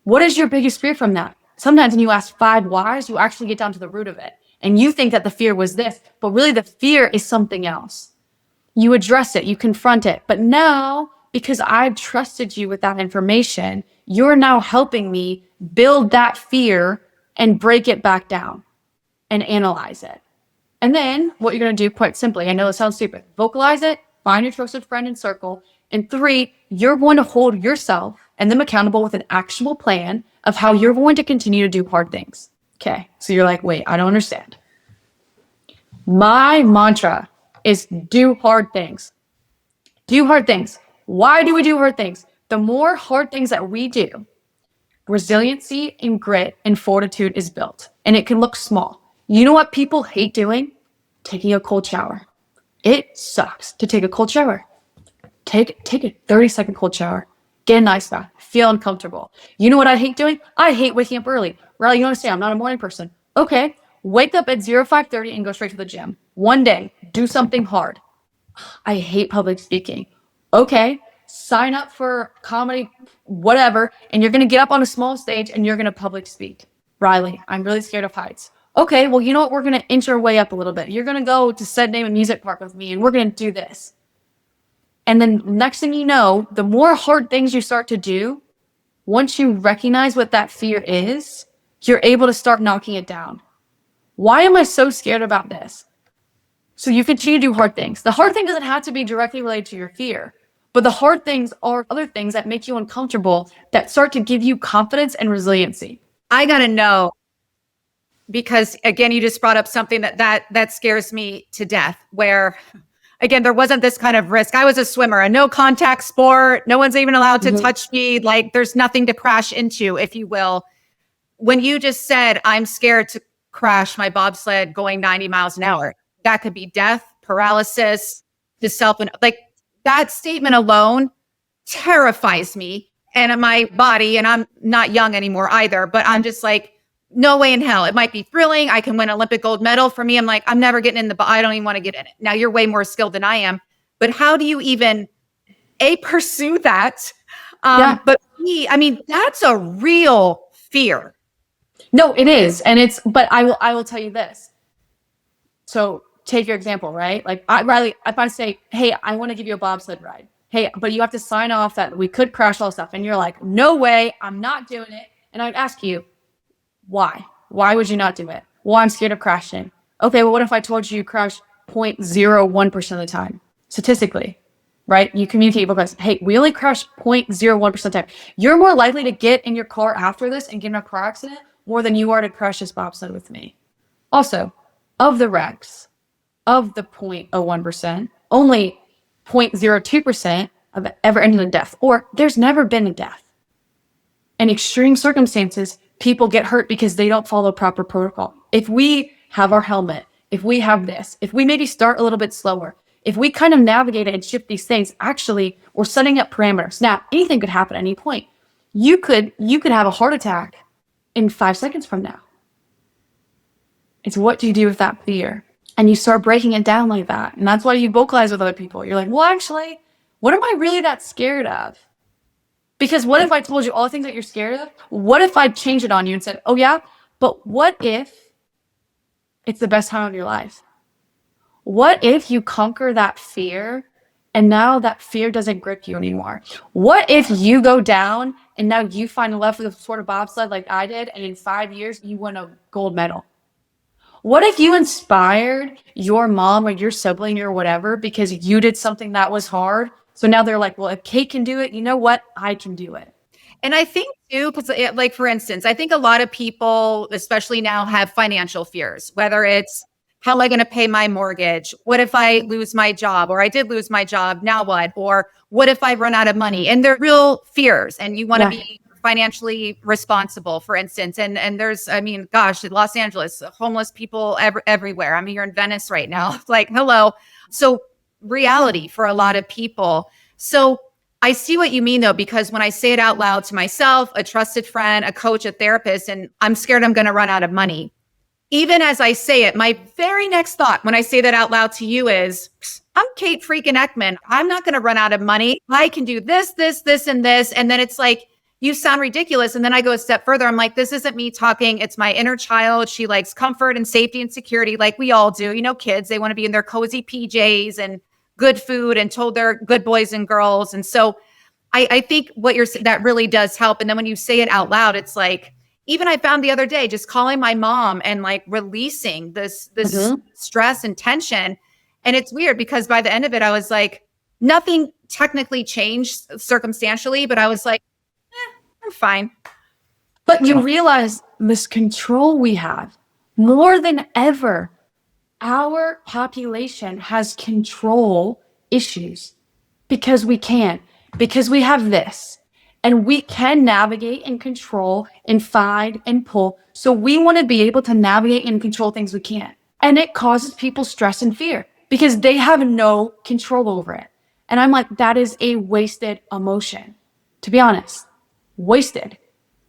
What is your biggest fear from that? Sometimes when you ask 5 whys, you actually get down to the root of it. And you think that the fear was this, but really the fear is something else. You address it, you confront it. But now, because I've trusted you with that information, you're now helping me build that fear and break it back down and analyze it. And then what you're going to do, quite simply, I know it sounds stupid, vocalize it, find your trusted friend and circle. And 3, you're going to hold yourself and them accountable with an actionable plan of how you're going to continue to do hard things. Okay, so you're like, wait, I don't understand. My mantra is do hard things. Do hard things. Why do we do hard things? The more hard things that we do, resiliency and grit and fortitude is built. And it can look small. You know what people hate doing? Taking a cold shower. It sucks to take a cold shower. Take a 30-second cold shower. Get a nice bath. Feel uncomfortable. You know what I hate doing? I hate waking up early. Riley, you understand, I'm not a morning person. Okay, wake up at 05:30 and go straight to the gym. One day, do something hard. I hate public speaking. Okay, sign up for comedy, whatever, and you're going to get up on a small stage and you're going to public speak. Riley, I'm really scared of heights. Okay, well, you know what? We're going to inch our way up a little bit. You're going to go to said name and music park with me and we're going to do this. And then next thing you know, the more hard things you start to do, once you recognize what that fear is, you're able to start knocking it down. Why am I so scared about this? So you continue to do hard things. The hard thing doesn't have to be directly related to your fear, but the hard things are other things that make you uncomfortable that start to give you confidence and resiliency. I got to know, because again, you just brought up something that scares me to death, where again, there wasn't this kind of risk. I was a swimmer, a no contact sport. No one's even allowed to touch me. Like there's nothing to crash into, if you will. When you just said, I'm scared to crash my bobsled going 90 miles an hour, that could be death, paralysis, like that statement alone terrifies me and my body. And I'm not young anymore either, but I'm just like, no way in hell. It might be thrilling. I can win Olympic gold medal. For me, I'm like, I'm never getting in I don't even want to get in it. Now you're way more skilled than I am, but how do you even pursue that? But me, I mean, that's a real fear. No, it is. And but I will tell you this. So take your example, right? Like Riley, if I say, hey, I want to give you a bobsled ride. Hey, but you have to sign off that we could crash all stuff. And you're like, no way, I'm not doing it. And I'd ask you, why? Why would you not do it? Well, I'm scared of crashing. Okay, well, what if I told you crash 0.01% of the time? Statistically, right? You communicate because, hey, we only crash 0.01% of the time. You're more likely to get in your car after this and get in a car accident more than you are to crash this bobsled with me. Also, of the wrecks, of the 0.01%, only 0.02% of ever ended in death, or there's never been a death. In extreme circumstances, people get hurt because they don't follow proper protocol. If we have our helmet, if we have this, if we maybe start a little bit slower, if we kind of navigate it and shift these things, actually, we're setting up parameters. Now, anything could happen at any point. You could have a heart attack in 5 seconds from now. It's what do you do with that fear? And you start breaking it down like that. And that's why you vocalize with other people. You're like, well, actually, what am I really that scared of? Because what if I told you all the things that you're scared of? What if I changed it on you and said, oh yeah, but what if it's the best time of your life? What if you conquer that fear and now that fear doesn't grip you anymore? What if you go down and now you find a love for the sport of bobsled like I did, and in 5 years you win a gold medal? What if you inspired your mom or your sibling or whatever because you did something that was hard? So now they're like, well, if Kate can do it, you know what? I can do it. And I think too, because like, for instance, I think a lot of people, especially now, have financial fears, whether it's how am I going to pay my mortgage? What if I lose my job, or I did lose my job? Now what? Or what if I run out of money? And they're real fears, and you want to be financially responsible, for instance. And there's, I mean, gosh, in Los Angeles, homeless people everywhere. I mean, you're in Venice right now. It's like, hello. So reality for a lot of people. So I see what you mean though, because when I say it out loud to myself, a trusted friend, a coach, a therapist, and I'm scared I'm going to run out of money. Even as I say it, my very next thought when I say that out loud to you is, I'm Kate freaking Ekman. I'm not going to run out of money. I can do this, this, this, and this. And then it's like, you sound ridiculous. And then I go a step further. I'm like, this isn't me talking. It's my inner child. She likes comfort and safety and security like we all do. You know, kids, they want to be in their cozy PJs and good food and told they're good boys and girls. And so I think what you're saying, that really does help. And then when you say it out loud, it's like, even I found the other day, just calling my mom and like releasing this stress and tension. And it's weird because by the end of it, I was like, nothing technically changed circumstantially, but I was like, I'm fine. But you realize this control we have more than ever. Our population has control issues because we can, because we have this, and we can navigate and control and find and pull. So we want to be able to navigate and control things we can't. And it causes people stress and fear because they have no control over it. And I'm like, that is a wasted emotion. To be honest, wasted.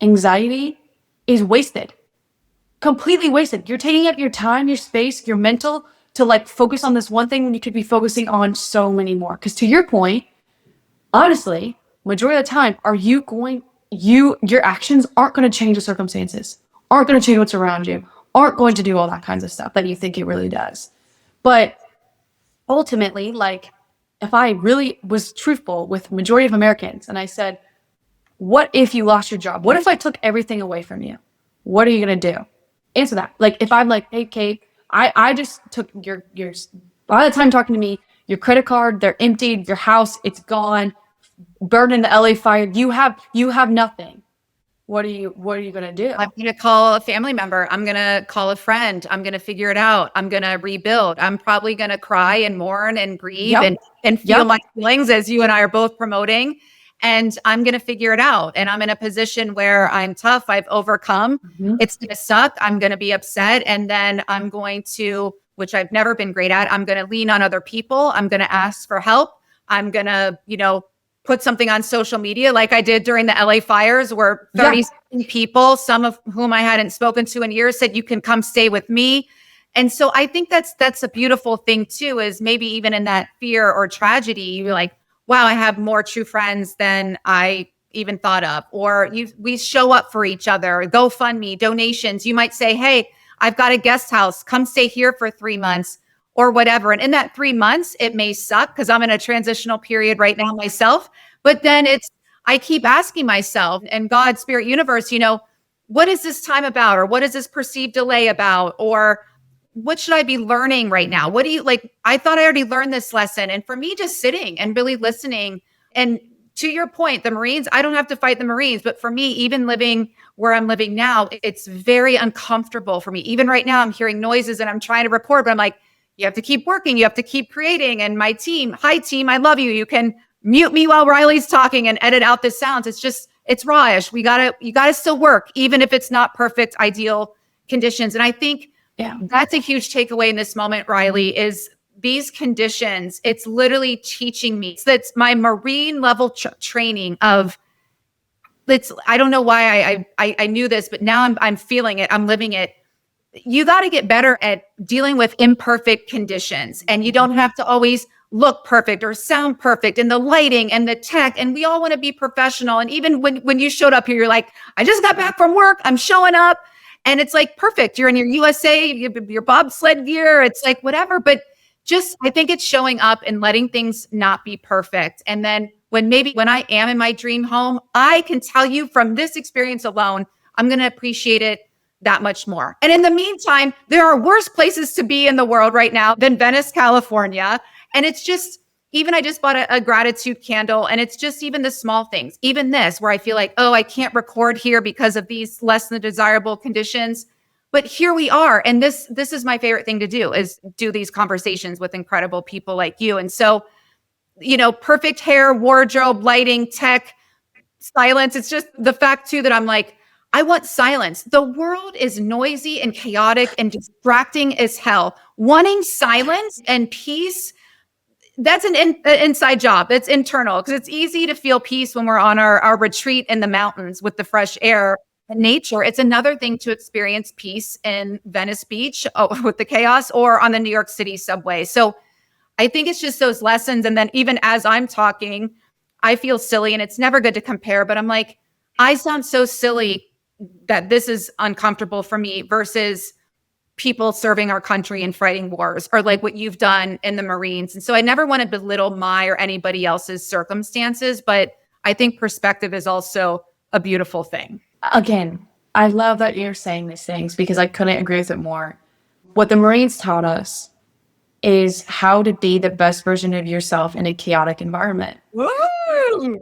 Anxiety is wasted. Completely wasted. You're taking up your time, your space, your mental to like focus on this one thing when you could be focusing on so many more. Because to your point, honestly, majority of the time, your actions aren't going to change the circumstances, aren't going to change what's around you, aren't going to do all that kinds of stuff that you think it really does. But ultimately, like if I really was truthful with majority of Americans and I said, what if you lost your job? What if I took everything away from you? What are you going to do? Answer that. Like if I'm like, hey, Kate, I just took your by the time talking to me, your credit card, they're emptied, your house, it's gone, burned in the LA fire. You have nothing. what are you going to do? I'm going to call a family member. I'm going to call a friend. I'm going to figure it out. I'm going to rebuild. I'm probably going to cry and mourn and grieve Yep. and feel my feelings, as you and I are both promoting. And I'm going to figure it out. And I'm in a position where I'm tough. I've overcome. Mm-hmm. It's going to suck. I'm going to be upset. And then I'm going to, which I've never been great at, I'm going to lean on other people. I'm going to ask for help. I'm going to, put something on social media like I did during the LA fires, where 30 people, some of whom I hadn't spoken to in years, said, you can come stay with me. And so I think that's a beautiful thing too, is maybe even in that fear or tragedy, you're like, wow, I have more true friends than I even thought of. Or we show up for each other, GoFundMe, donations. You might say, hey, I've got a guest house, come stay here for 3 months or whatever. And in that 3 months, it may suck because I'm in a transitional period right now myself. But then I keep asking myself, and God, Spirit, Universe, what is this time about? Or what is this perceived delay about? Or what should I be learning right now? What do you like? I thought I already learned this lesson. And for me, just sitting and really listening. And to your point, the Marines, I don't have to fight the Marines. But for me, even living where I'm living now, it's very uncomfortable for me. Even right now, I'm hearing noises and I'm trying to record, but I'm like, you have to keep working. You have to keep creating. And my team, hi team, I love you. You can mute me while Riley's talking and edit out the sounds. It's rawish. You gotta still work, even if it's not perfect, ideal conditions. And I think that's a huge takeaway in this moment, Riley, is these conditions. It's literally teaching me. So that's my Marine level training of, I don't know why I knew this, but now I'm feeling it. I'm living it. You got to get better at dealing with imperfect conditions, and you don't have to always look perfect or sound perfect, and the lighting and the tech. And we all want to be professional. And even when you showed up here, you're like, I just got back from work. I'm showing up, and it's like perfect. You're in your USA, your bobsled gear. It's like whatever, but I think it's showing up and letting things not be perfect. And then when I am in my dream home, I can tell you from this experience alone, I'm going to appreciate it that much more. And in the meantime, there are worse places to be in the world right now than Venice, California. And it's just, even I just bought a gratitude candle, and it's just even the small things, even this, where I feel like, oh, I can't record here because of these less than desirable conditions. But here we are. And this is my favorite thing to do, is do these conversations with incredible people like you. And so, perfect hair, wardrobe, lighting, tech, silence. It's just the fact too that I'm like, I want silence. The world is noisy and chaotic and distracting as hell. Wanting silence and peace, that's an inside job. It's internal, because it's easy to feel peace when we're on our retreat in the mountains with the fresh air and nature. It's another thing to experience peace in Venice Beach with the chaos, or on the New York City subway. So I think it's just those lessons. And then even as I'm talking, I feel silly, and it's never good to compare, but I'm like, I sound so silly that this is uncomfortable for me versus people serving our country and fighting wars, or like what you've done in the Marines. And so I never want to belittle my or anybody else's circumstances, but I think perspective is also a beautiful thing. Again, I love that you're saying these things, because I couldn't agree with it more. What the Marines taught us is how to be the best version of yourself in a chaotic environment. Woo!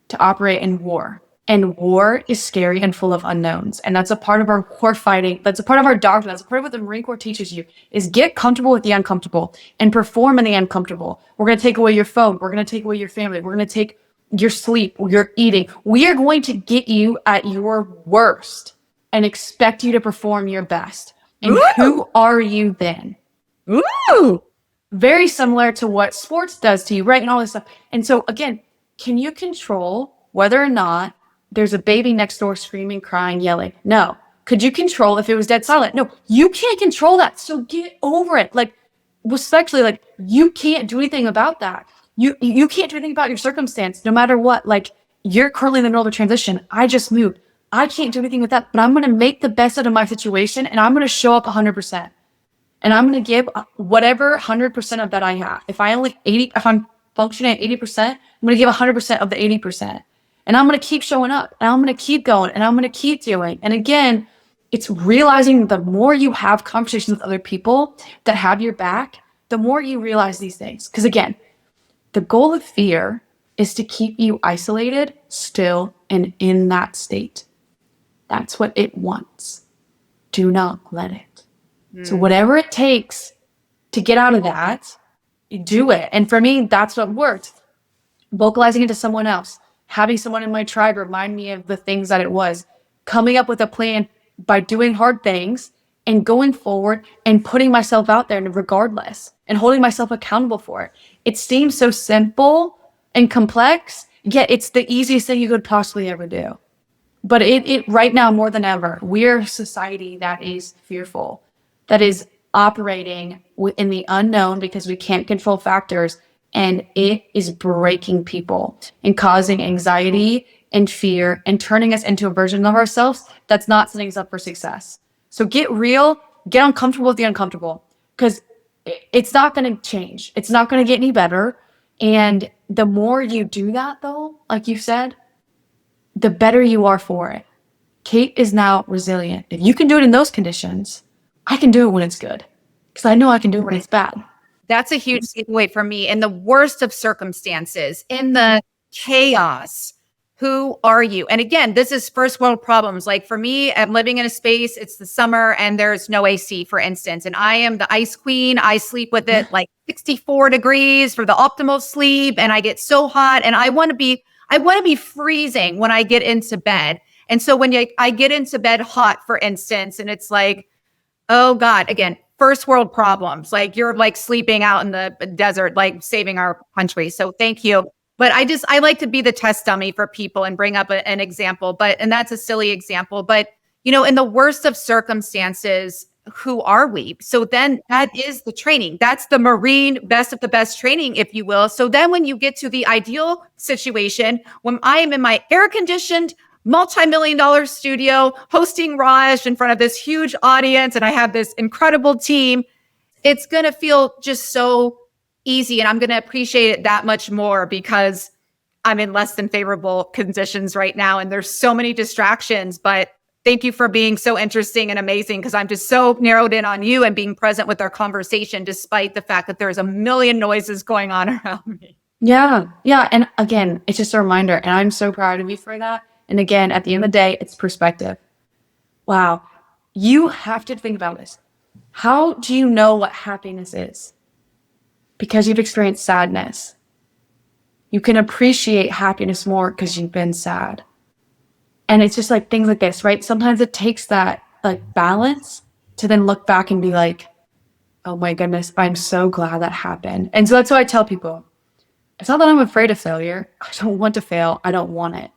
To operate in war. And war is scary and full of unknowns. And that's a part of our war fighting. That's a part of our doctrine. That's a part of what the Marine Corps teaches you, is get comfortable with the uncomfortable and perform in the uncomfortable. We're going to take away your phone. We're going to take away your family. We're going to take your sleep, your eating. We are going to get you at your worst and expect you to perform your best. And Ooh! Who are you then? Ooh! Very similar to what sports does to you, right? And all this stuff. And so again, can you control whether or not there's a baby next door screaming, crying, yelling? No. Could you control if it was dead silent? No. You can't control that. So get over it. Like, respectfully, like, you can't do anything about that. You can't do anything about your circumstance, no matter what. Like, you're currently in the middle of a transition. I just moved. I can't do anything with that, but I'm going to make the best out of my situation, and I'm going to show up 100%. And I'm going to give whatever 100% of that I have. If I'm functioning at 80%, I'm going to give 100% of the 80%. And I'm going to keep showing up, and I'm going to keep going, and I'm going to keep doing. And again, it's realizing the more you have conversations with other people that have your back, the more you realize these things. Because again, the goal of fear is to keep you isolated, still, and in that state. That's what it wants. Do not let it. So whatever it takes to get out of that, do it. And for me, that's what worked. Vocalizing it to someone else, having someone in my tribe remind me of the things that it was, coming up with a plan by doing hard things and going forward and putting myself out there regardless and holding myself accountable for it. It seems so simple and complex, yet it's the easiest thing you could possibly ever do. But it right now more than ever, we're a society that is fearful, that is operating in the unknown because we can't control factors, and it is breaking people and causing anxiety and fear and turning us into a version of ourselves that's not setting us up for success. So get real, get uncomfortable with the uncomfortable, because it's not going to change. It's not going to get any better. And the more you do that, though, like you said, the better you are for it. Kate is now resilient. If you can do it in those conditions, I can do it when it's good, because I know I can do it when it's bad. That's a huge takeaway for me. In the worst of circumstances, in the chaos, who are you? And again, this is first world problems. Like for me, I'm living in a space, it's the summer and there's no AC, for instance. And I am the ice queen. I sleep with it like 64 degrees for the optimal sleep. And I get so hot and I want to be freezing when I get into bed. And so when I get into bed hot, for instance, and it's like, oh God, again, first world problems. Like you're like sleeping out in the desert, like saving our country. So thank you. But I like to be the test dummy for people and bring up an example, and that's a silly example. But, in the worst of circumstances, who are we? So then that is the training. That's the Marine best of the best training, if you will. So then when you get to the ideal situation, when I am in my air conditioned, multi-million-dollar studio hosting Raj in front of this huge audience, and I have this incredible team, it's going to feel just so easy. And I'm going to appreciate it that much more because I'm in less than favorable conditions right now. And there's so many distractions, but thank you for being so interesting and amazing, because I'm just so narrowed in on you and being present with our conversation, despite the fact that there's a million noises going on around me. Yeah. Yeah. And again, it's just a reminder, and I'm so proud of you for that. And again, at the end of the day, it's perspective. Wow. You have to think about this. How do you know what happiness is? Because you've experienced sadness. You can appreciate happiness more because you've been sad. And it's just like things like this, right? Sometimes it takes that like balance to then look back and be like, oh my goodness, I'm so glad that happened. And so that's what I tell people. It's not that I'm afraid of failure. I don't want to fail. I don't want it.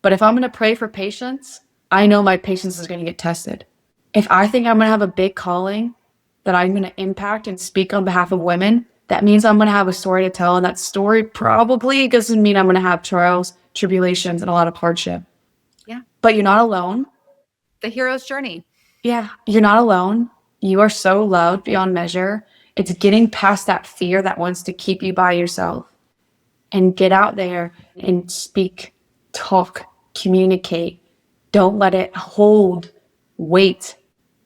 But if I'm going to pray for patience, I know my patience is going to get tested. If I think I'm going to have a big calling that I'm going to impact and speak on behalf of women, that means I'm going to have a story to tell. And that story probably doesn't mean I'm going to have trials, tribulations, and a lot of hardship. Yeah. But you're not alone. The hero's journey. Yeah. You're not alone. You are so loved beyond measure. It's getting past that fear that wants to keep you by yourself, and get out there and speak, talk, communicate. Don't let it hold weight.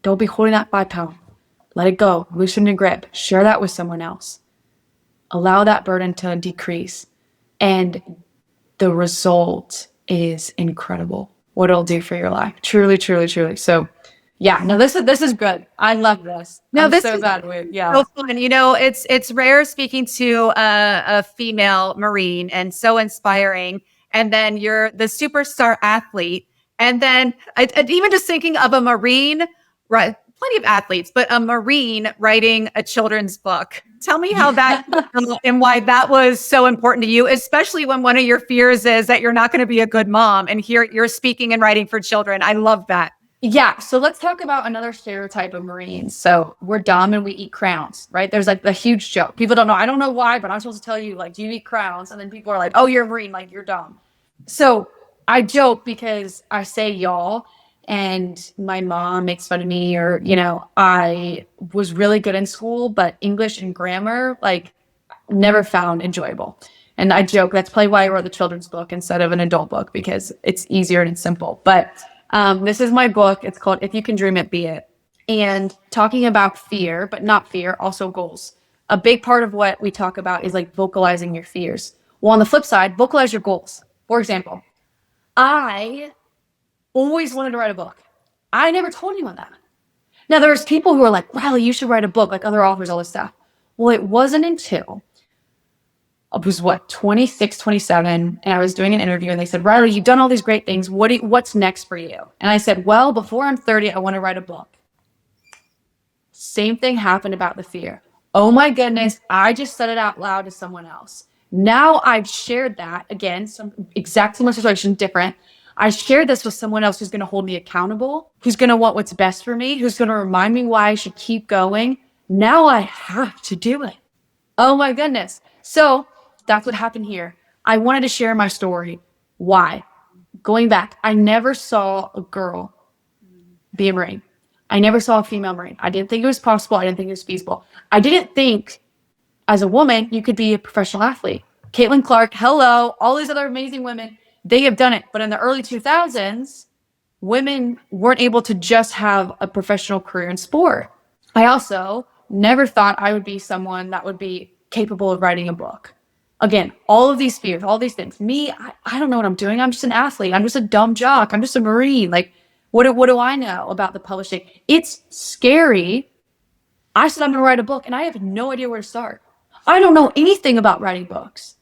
Don't be holding that 5 pound. Let it go. Loosen your grip. Share that with someone else. Allow that burden to decrease. And the result is incredible. What it'll do for your life. Truly, truly, truly. So yeah, no, this is good. I love this. No, I'm this so is glad with. Yeah. so fun. It's rare speaking to a female Marine, and so inspiring. And then you're the superstar athlete. And then I even just thinking of a Marine, right? Plenty of athletes, but a Marine writing a children's book. Tell me how that and why that was so important to you, especially when one of your fears is that you're not going to be a good mom. And here you're speaking and writing for children. I love that. Yeah. So let's talk about another stereotype of Marines. So we're dumb and we eat crowns, right? There's like the huge joke. People don't know. I don't know why, but I'm supposed to tell you, like, do you eat crowns? And then people are like, oh, you're a Marine, like you're dumb. So I joke because I say y'all, and my mom makes fun of me, or, I was really good in school, but English and grammar, like, never found enjoyable. And I joke, that's probably why I wrote the children's book instead of an adult book, because it's easier and it's simple. But this is my book. It's called If You Can Dream It, Be It. And talking about fear, but not fear, also goals. A big part of what we talk about is like vocalizing your fears. Well, on the flip side, vocalize your goals. For example, I always wanted to write a book. I never told anyone that. Now, there's people who are like, Riley, you should write a book, like other authors, all this stuff. Well, it wasn't until I was 26, 27, and I was doing an interview, and they said, Riley, you've done all these great things. What's next for you? And I said, well, before I'm 30, I want to write a book. Same thing happened about the fear. Oh my goodness, I just said it out loud to someone else. Now I've shared that, again, some exact similar situation, different. I shared this with someone else who's going to hold me accountable, who's going to want what's best for me, who's going to remind me why I should keep going. Now I have to do it. Oh my goodness. So that's what happened here. I wanted to share my story. Why? Going back, I never saw a girl be a Marine. I never saw a female Marine. I didn't think it was possible. I didn't think it was feasible. I didn't think as a woman, you could be a professional athlete. Caitlin Clark, hello, all these other amazing women, they have done it. But in the early 2000s, women weren't able to just have a professional career in sport. I also never thought I would be someone that would be capable of writing a book. Again, all of these fears, all these things. Me, I don't know what I'm doing. I'm just an athlete. I'm just a dumb jock. I'm just a Marine. Like, what do I know about the publishing? It's scary. I said I'm going to write a book, and I have no idea where to start. I don't know anything about writing books.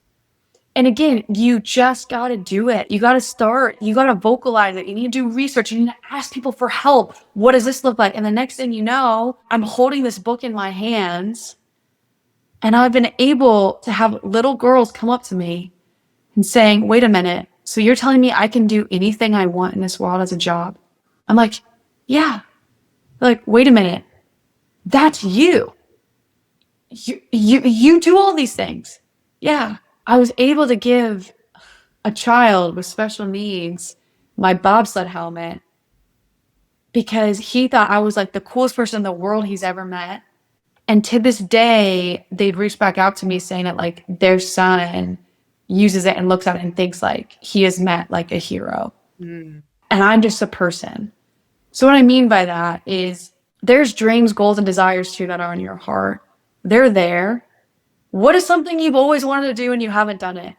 And again, you just got to do it. You got to start. You got to vocalize it. You need to do research. You need to ask people for help. What does this look like? And the next thing you know, I'm holding this book in my hands, and I've been able to have little girls come up to me and saying, wait a minute, so you're telling me I can do anything I want in this world as a job? I'm like, yeah. They're like, wait a minute, that's you. You do all these things. Yeah. I was able to give a child with special needs my bobsled helmet because he thought I was like the coolest person in the world he's ever met. And to this day, they'd reach back out to me saying that like their son uses it and looks at it and thinks like he has met like a hero. And I'm just a person. So what I mean by that is there's dreams, goals, and desires too that are in your heart. They're there. What is something you've always wanted to do and you haven't done it?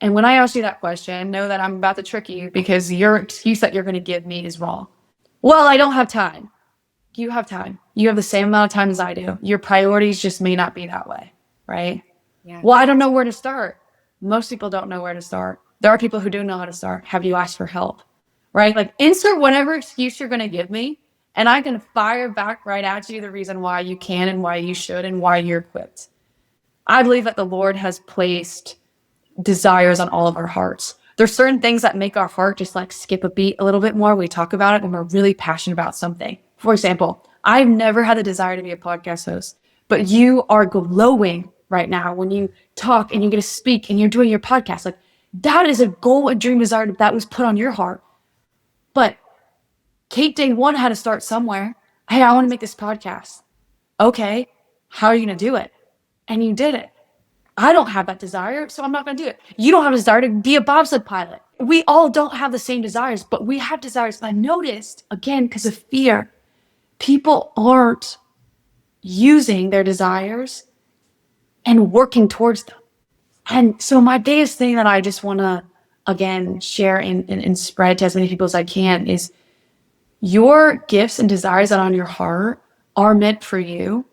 And when I ask you that question, know that I'm about to trick you because your excuse that you're going to give me is wrong. Well, I don't have time. You have time. You have the same amount of time as I do. Your priorities just may not be that way, right? Yeah. Well, I don't know where to start. Most people don't know where to start. There are people who do know how to start. Have you asked for help? Right? Like insert whatever excuse you're going to give me, and I can fire back right at you the reason why you can and why you should and why you're equipped. I believe that the Lord has placed desires on all of our hearts. There's certain things that make our heart just like skip a beat a little bit more. We talk about it when we're really passionate about something. For example, I've never had the desire to be a podcast host, but you are glowing right now when you talk and you get to speak and you're doing your podcast. Like that is a goal, a dream, desire that was put on your heart. But Kate day one had to start somewhere. Hey, I want to make this podcast. Okay, how are you going to do it? And you did it. I don't have that desire, so I'm not going to do it. You don't have a desire to be a bobsled pilot. We all don't have the same desires, but we have desires. And I noticed, again, because of fear, people aren't using their desires and working towards them. And so my biggest thing that I just want to, again, share and spread to as many people as I can is your gifts and desires that are on your heart are meant for you,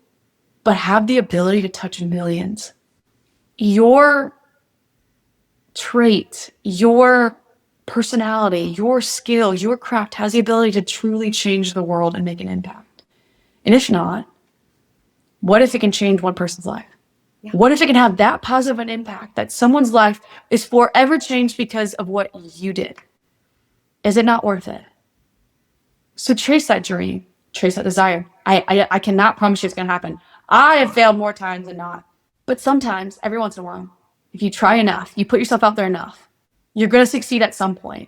but have the ability to touch millions. Your trait, your personality, your skill, your craft has the ability to truly change the world and make an impact. And if not, what if it can change one person's life? Yeah. What if it can have that positive an impact that someone's life is forever changed because of what you did? Is it not worth it? So chase that dream, chase that desire. I cannot promise you it's going to happen. I have failed more times than not. But sometimes, every once in a while, if you try enough, you put yourself out there enough, you're going to succeed at some point.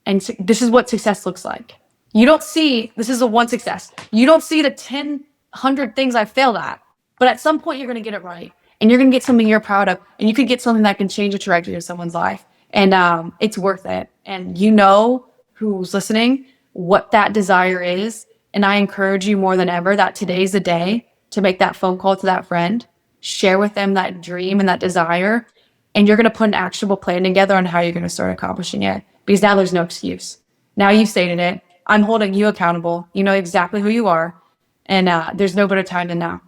And this is what success looks like. You don't see, this is a one success. You don't see the 10, 100 things I failed at. But at some point, you're going to get it right. And you're going to get something you're proud of. And you could get something that can change the trajectory of someone's life. And it's worth it. And you know who's listening what that desire is. And I encourage you more than ever that today's the day to make that phone call to that friend. Share with them that dream and that desire. and you're going to put an actionable plan together on how you're going to start accomplishing it, because now there's no excuse. Now you've stated it. I'm holding you accountable. You know exactly who you are, and there's no better time than now.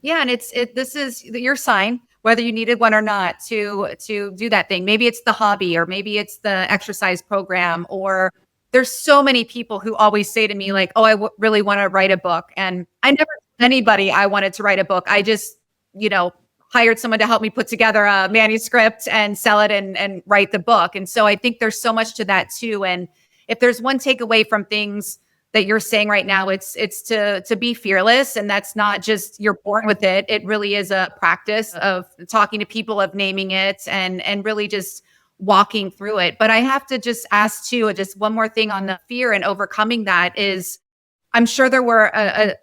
Yeah, and this is your sign, whether you needed one or not, to do that thing. Maybe it's the hobby, or maybe it's the exercise program, or there's so many people who always say to me like, "Oh, really want to write a book," and I never told anybody I wanted to write a book. I just, hired someone to help me put together a manuscript and sell it and write the book. And so I think there's so much to that too. And if there's one takeaway from things that you're saying right now, it's to be fearless. And that's not just you're born with it. It really is a practice of talking to people, of naming it, and really just walking through it. But I have to just ask too, just one more thing on the fear and overcoming that is, I'm sure there were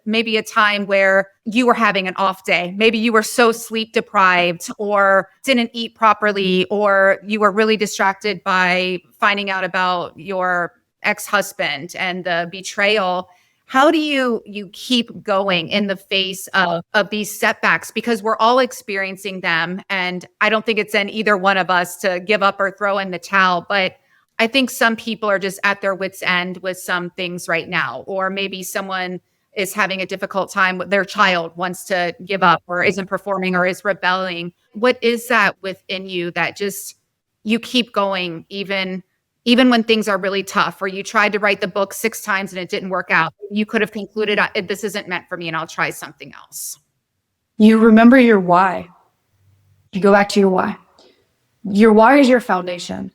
maybe a time where you were having an off day. Maybe you were so sleep deprived or didn't eat properly, or you were really distracted by finding out about your ex-husband and the betrayal. How do you keep going in the face of these setbacks? Because we're all experiencing them. And I don't think it's in either one of us to give up or throw in the towel. But I think some people are just at their wits' end with some things right now. Or maybe someone is having a difficult time with their child, wants to give up or isn't performing or is rebelling. What is that within you that just you keep going even when things are really tough, or you tried to write the book 6 times and it didn't work out? You could have concluded, this isn't meant for me and I'll try something else. You remember your why. You go back to your why. Your why is your foundation.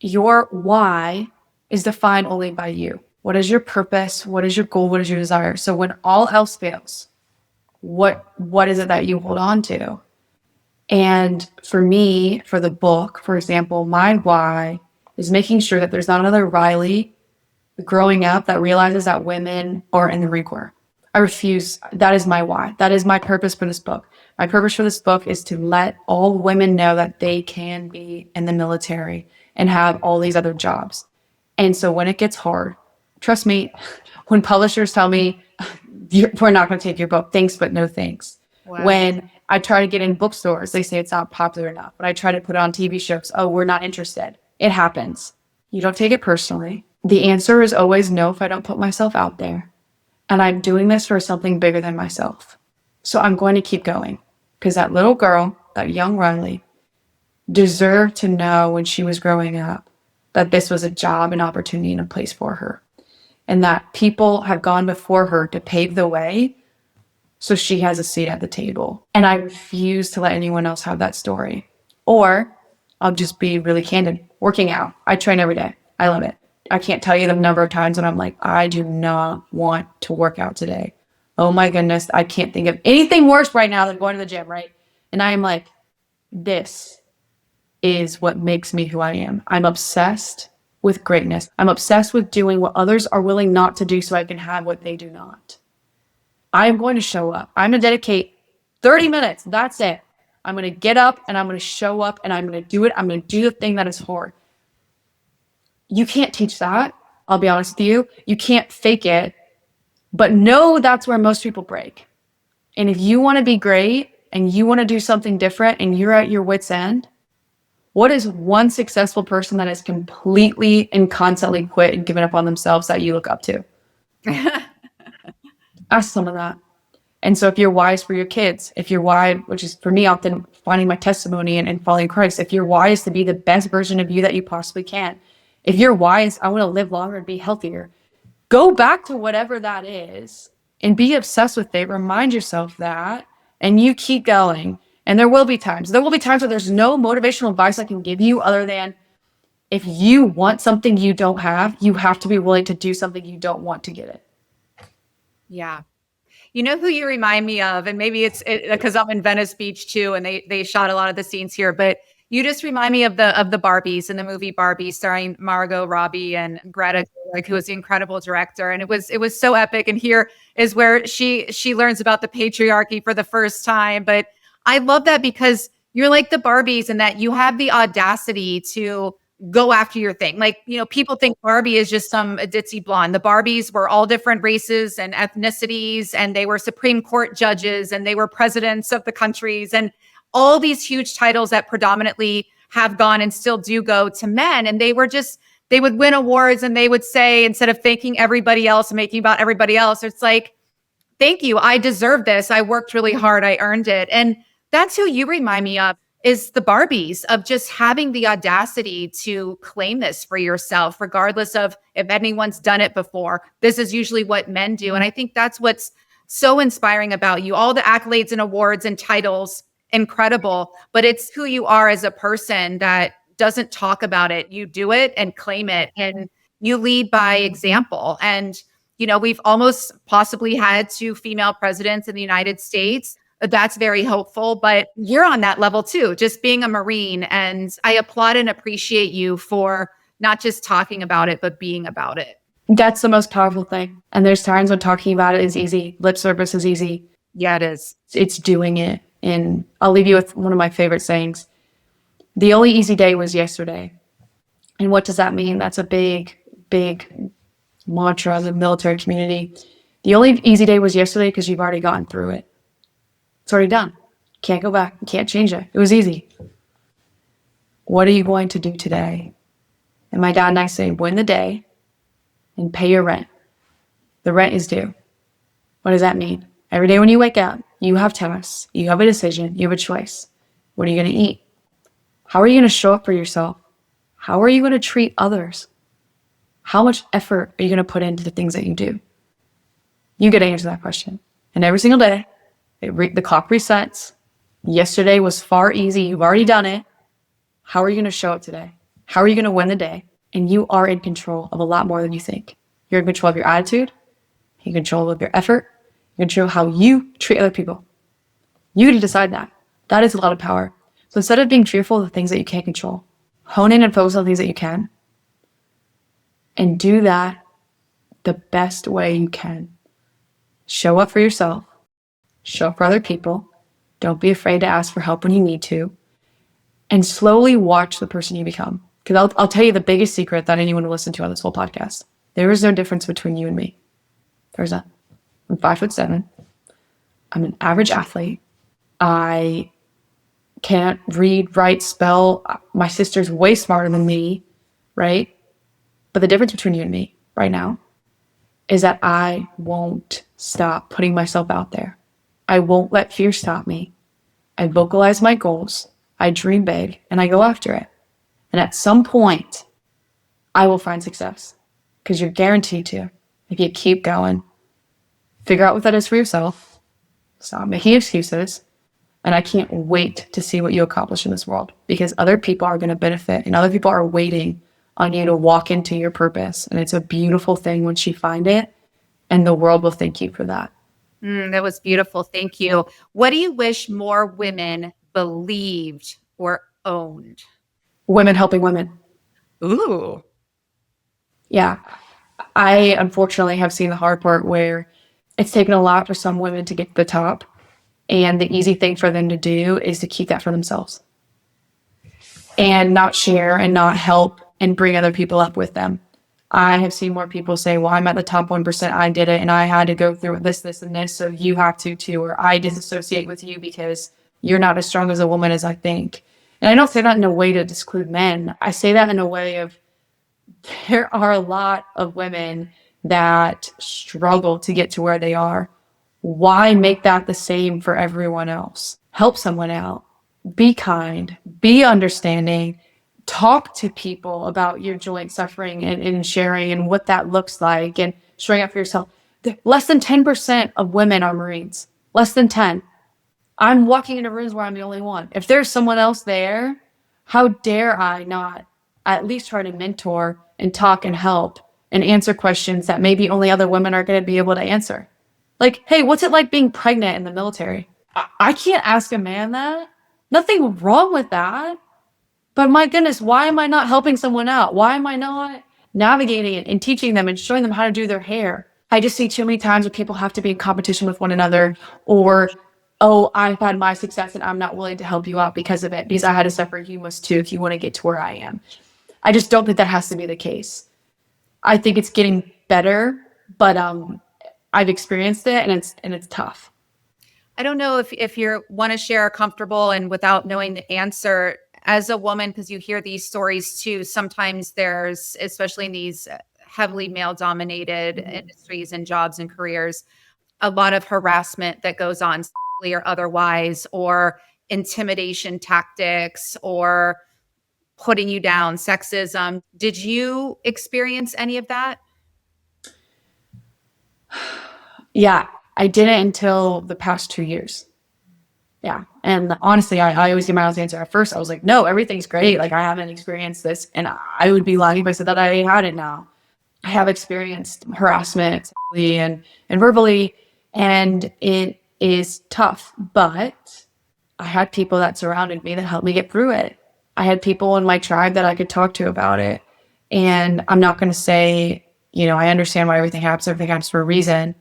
Your why is defined only by you. What is your purpose? What is your goal? What is your desire? So when all else fails, what is it that you hold on to? And for me, for the book, for example, my why is making sure that there's not another Riley growing up that realizes that women are in the Marine Corps. I refuse. That is my why. That is my purpose for this book. My purpose for this book is to let all women know that they can be in the military and have all these other jobs. And so when it gets hard, trust me, when publishers tell me, we're not going to take your book, thanks, but no thanks. Wow. When I try to get in bookstores, they say it's not popular enough. When I try to put it on TV shows, oh, we're not interested. It happens. You don't take it personally. The answer is always no if I don't put myself out there. And I'm doing this for something bigger than myself. So I'm going to keep going, because that little girl, that young Riley, deserved to know when she was growing up that this was a job, an opportunity, and a place for her. And that people have gone before her to pave the way so she has a seat at the table. And I refuse to let anyone else have that story. Or I'll just be really candid. Working out. I train every day. I love it. I can't tell you the number of times when I'm like, I do not want to work out today. Oh my goodness. I can't think of anything worse right now than going to the gym, right? And I am like, this is what makes me who I am. I'm obsessed with greatness. I'm obsessed with doing what others are willing not to do so I can have what they do not. I am going to show up. I'm going to dedicate 30 minutes. That's it. I'm going to get up and I'm going to show up and I'm going to do it. I'm going to do the thing that is hard. You can't teach that. I'll be honest with you. You can't fake it. But no, that's where most people break. And if you want to be great and you want to do something different and you're at your wit's end, what is one successful person that has completely and constantly quit and given up on themselves that you look up to? Ask some of that. And so if your why is for your kids, if your why, which is for me often finding my testimony and following Christ, if your why is to be the best version of you that you possibly can, if your why is I want to live longer and be healthier, go back to whatever that is and be obsessed with it. Remind yourself that, and you keep going. And there will be times where there's no motivational advice I can give you other than if you want something you don't have, you have to be willing to do something you don't want to get it. Yeah. You know who you remind me of, and maybe it's because I'm in Venice Beach too, and they shot a lot of the scenes here, but you just remind me of the Barbies in the movie Barbie, starring Margot Robbie and Greta Gerwig, who was the incredible director, and it was so epic. And here is where she learns about the patriarchy for the first time. But I love that because you're like the Barbies in that you have the audacity to go after your thing. Like, people think Barbie is just some ditzy blonde. The Barbies were all different races and ethnicities, and they were Supreme Court judges, and they were presidents of the countries. And all these huge titles that predominantly have gone and still do go to men. And they would win awards and they would say, instead of thanking everybody else and making about everybody else, it's like, thank you. I deserve this. I worked really hard. I earned it. And that's who you remind me of, is the Barbies, of just having the audacity to claim this for yourself, regardless of if anyone's done it before. This is usually what men do. And I think that's what's so inspiring about you. All the accolades and awards and titles, incredible, but it's who you are as a person that doesn't talk about it. You do it and claim it, and you lead by example. And we've almost possibly had 2 female presidents in the United States. That's very hopeful, but you're on that level too, just being a Marine. And I applaud and appreciate you for not just talking about it, but being about it. That's the most powerful thing. And there's times when talking about it is easy. Lip service is easy. Yeah, it is. It's doing it. And I'll leave you with one of my favorite sayings. The only easy day was yesterday. And what does that mean? That's a big, big mantra of the military community. The only easy day was yesterday because you've already gotten through it. It's already done. Can't go back. Can't change it. It was easy. What are you going to do today? And my dad and I say, win the day and pay your rent. The rent is due. What does that mean? Every day when you wake up, you have tasks, you have a decision, you have a choice. What are you going to eat? How are you going to show up for yourself? How are you going to treat others? How much effort are you going to put into the things that you do? You get to answer that question. And every single day, the clock resets. Yesterday was far easy. You've already done it. How are you going to show up today? How are you going to win the day? And you are in control of a lot more than you think. You're in control of your attitude. You're in control of your effort. You're in control of how you treat other people. You get to decide that. That is a lot of power. So instead of being fearful of the things that you can't control, hone in and focus on the things that you can. And do that the best way you can. Show up for yourself. Show up for other people. Don't be afraid to ask for help when you need to. And slowly watch the person you become. Because I'll tell you the biggest secret that anyone will listen to on this whole podcast. There is no difference between you and me. There's not. I'm 5'7". I'm an average athlete. I can't read, write, spell. My sister's way smarter than me, right? But the difference between you and me right now is that I won't stop putting myself out there. I won't let fear stop me. I vocalize my goals. I dream big and I go after it. And at some point, I will find success because you're guaranteed to if you keep going. Figure out what that is for yourself. Stop making excuses. And I can't wait to see what you accomplish in this world because other people are going to benefit and other people are waiting on you to walk into your purpose. And it's a beautiful thing once you find it, and the world will thank you for that. That was beautiful. Thank you. What do you wish more women believed or owned? Women helping women. Ooh. Yeah. I unfortunately have seen the hard part where it's taken a lot for some women to get to the top. And the easy thing for them to do is to keep that for themselves and not share and not help and bring other people up with them. I have seen more people say, well, I'm at the top 1%. I did it and I had to go through this, this, and this. So you have to too. Or I disassociate with you because you're not as strong as a woman as I think. And I don't say that in a way to exclude men. I say that in a way of there are a lot of women that struggle to get to where they are. Why make that the same for everyone else? Help someone out. Be kind. Be understanding. Talk to people about your joint suffering and sharing and what that looks like and showing up for yourself. Less than 10% of women are Marines. Less than 10. I'm walking into rooms where I'm the only one. If there's someone else there, how dare I not at least try to mentor and talk and help and answer questions that maybe only other women are going to be able to answer. Like, hey, what's it like being pregnant in the military? I can't ask a man that. Nothing wrong with that. But my goodness, why am I not helping someone out? Why am I not navigating it and teaching them and showing them how to do their hair? I just see too many times where people have to be in competition with one another or, oh, I've had my success and I'm not willing to help you out because of it, because I had to suffer. You must too if you want to get to where I am. I just don't think that has to be the case. I think it's getting better, but I've experienced it and it's tough. I don't know if you want to share comfortable and without knowing the answer as a woman, because you hear these stories too. Sometimes there's, especially in these heavily male dominated industries and jobs and careers, a lot of harassment that goes on sexually or otherwise, or intimidation tactics, or putting you down, sexism. Did you experience any of that? Yeah, I didn't until the past 2 years. Yeah. And honestly, I always give my honest answer. At first, I was like, no, everything's great. Like, I haven't experienced this. And I would be lying if I said that I had it now. I have experienced harassment sexually and verbally, and it is tough. But I had people that surrounded me that helped me get through it. I had people in my tribe that I could talk to about it. And I'm not going to say, I understand why everything happens for a reason.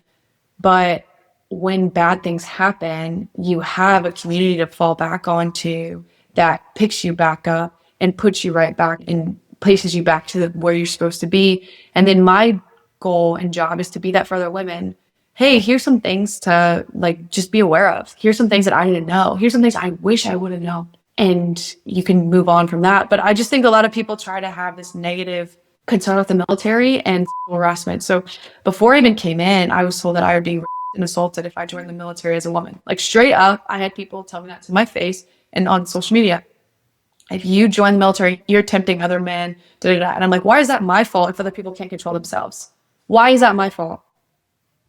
But when bad things happen, you have a community to fall back onto that picks you back up and puts you right back and places you back to where you're supposed to be. And then my goal and job is to be that for other women. Hey, here's some things to like just be aware of. Here's some things that I didn't know. Here's some things I wish I would have known. And you can move on from that. But I just think a lot of people try to have this negative concern with the military and harassment. So before I even came in, I was told that I would be and assaulted if I joined the military as a woman. Like straight up, I had people tell me that to my face and on social media. If you join the military, you're tempting other men, da, da, da. And I'm like, why is that my fault if other people can't control themselves? Why is that my fault?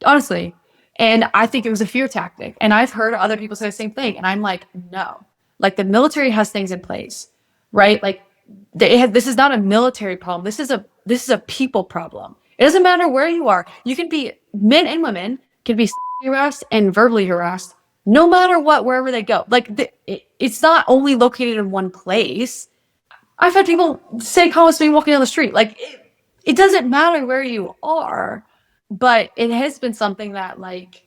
Honestly. And I think it was a fear tactic. And I've heard other people say the same thing. And I'm like, no. Like the military has things in place, right? Like this is not a military problem. This is a people problem. It doesn't matter where you are. You can be men and women can be harassed and verbally harassed no matter what, wherever they go. Like it's not only located in one place. I've had people say comments to me walking down the street. Like it doesn't matter where you are, but it has been something that like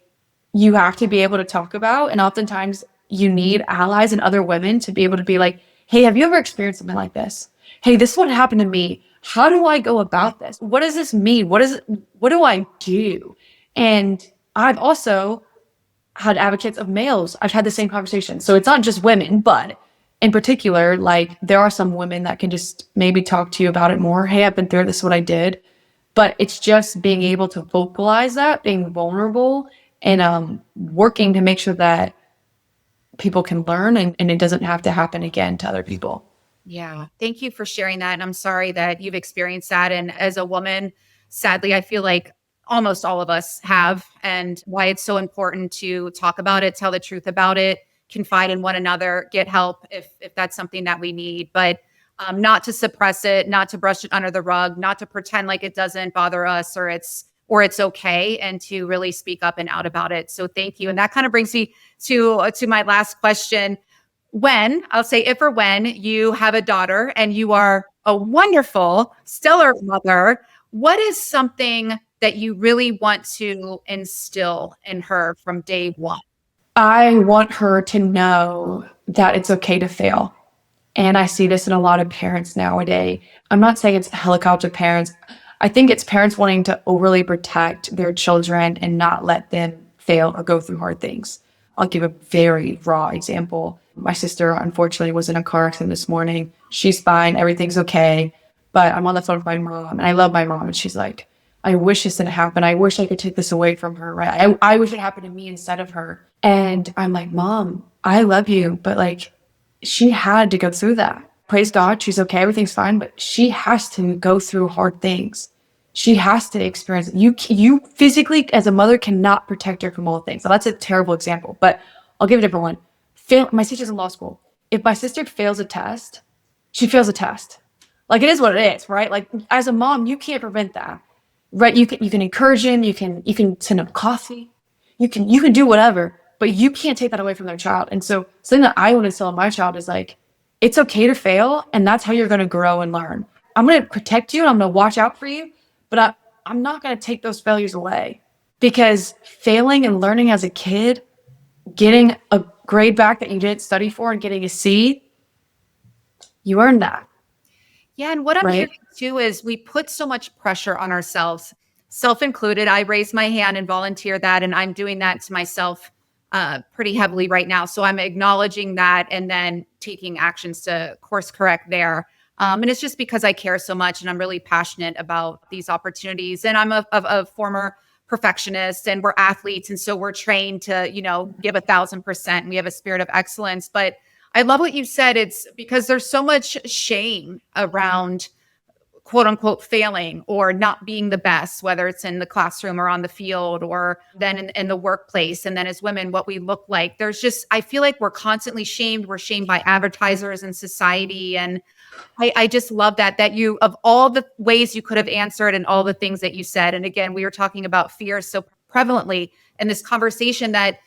you have to be able to talk about. And oftentimes you need allies and other women to be able to be like, hey, have you ever experienced something like this? Hey, this is what happened to me. How do I go about this? What does this mean? What do I do? And I've also had advocates of males. I've had the same conversation. So it's not just women, but in particular, like there are some women that can just maybe talk to you about it more. Hey, I've been through this, is what I did. But it's just being able to vocalize that, being vulnerable, and working to make sure that people can learn and it doesn't have to happen again to other people. Yeah. Thank you for sharing that. And I'm sorry that you've experienced that. And as a woman, sadly, I feel like almost all of us have, and why it's so important to talk about it, tell the truth about it, confide in one another, get help if that's something that we need, but not to suppress it, not to brush it under the rug, not to pretend like it doesn't bother us or it's okay, and to really speak up and out about it. So thank you. And that kind of brings me to my last question. When, I'll say if or when you have a daughter and you are a wonderful, stellar mother, what is something that you really want to instill in her from day one? I want her to know that it's okay to fail. And I see this in a lot of parents nowadays. I'm not saying it's helicopter parents. I think it's parents wanting to overly protect their children and not let them fail or go through hard things. I'll give a very raw example. My sister, unfortunately, was in a car accident this morning. She's fine. Everything's okay. But I'm on the phone with my mom, and I love my mom. And she's like, I wish this didn't happen. I wish I could take this away from her, right? I wish it happened to me instead of her. And I'm like, Mom, I love you, but like, she had to go through that. Praise God, she's okay, everything's fine, but she has to go through hard things. She has to experience it. You physically, as a mother, cannot protect her from all things. So that's a terrible example, but I'll give a different one. My sister's in law school. If my sister fails a test, she fails a test. Like, it is what it is, right? Like, as a mom, you can't prevent that, right? You can encourage them, you can send them coffee, you can do whatever, but you can't take that away from their child. And so something that I want to tell my child is like, it's okay to fail, and that's how you're going to grow and learn. I'm going to protect you, and I'm going to watch out for you, but I'm not going to take those failures away, because failing and learning as a kid, getting a grade back that you didn't study for and getting a C, you earned that. Yeah. And what I'm hearing too is we put so much pressure on ourselves, self included. I raised my hand and volunteer that, and I'm doing that to myself pretty heavily right now. So I'm acknowledging that and then taking actions to course correct there. And it's just because I care so much and I'm really passionate about these opportunities. And I'm a former perfectionist, and we're athletes. And so we're trained to, give 1,000%, and we have a spirit of excellence. But I love what you said. It's because there's so much shame around quote unquote failing or not being the best, whether it's in the classroom or on the field or then in the workplace. And then as women, what we look like. I feel like we're constantly shamed. We're shamed by advertisers and society. And I just love that you, of all the ways you could have answered and all the things that you said. And again, we were talking about fear so prevalently in this conversation that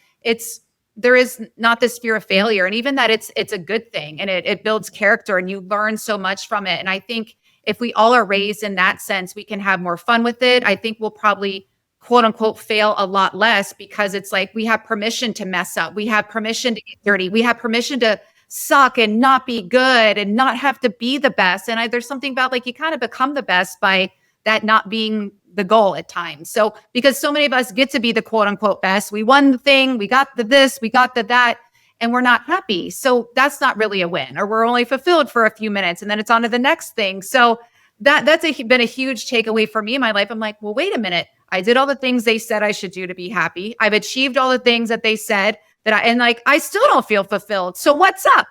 there is not this fear of failure, and even that it's a good thing, and it builds character and you learn so much from it. And I think if we all are raised in that sense, we can have more fun with it. I think we'll probably quote unquote fail a lot less because it's like we have permission to mess up. We have permission to get dirty. We have permission to suck and not be good and not have to be the best. And there's something about like you kind of become the best by that not being the goal at times. So because so many of us get to be the quote unquote best, we won the thing, we got the this, we got the that, and we're not happy. So that's not really a win, or we're only fulfilled for a few minutes and then it's on to the next thing. So that's been a huge takeaway for me in my life. I'm like, well, wait a minute. I did all the things they said I should do to be happy. I've achieved all the things that they said I still don't feel fulfilled. So what's up?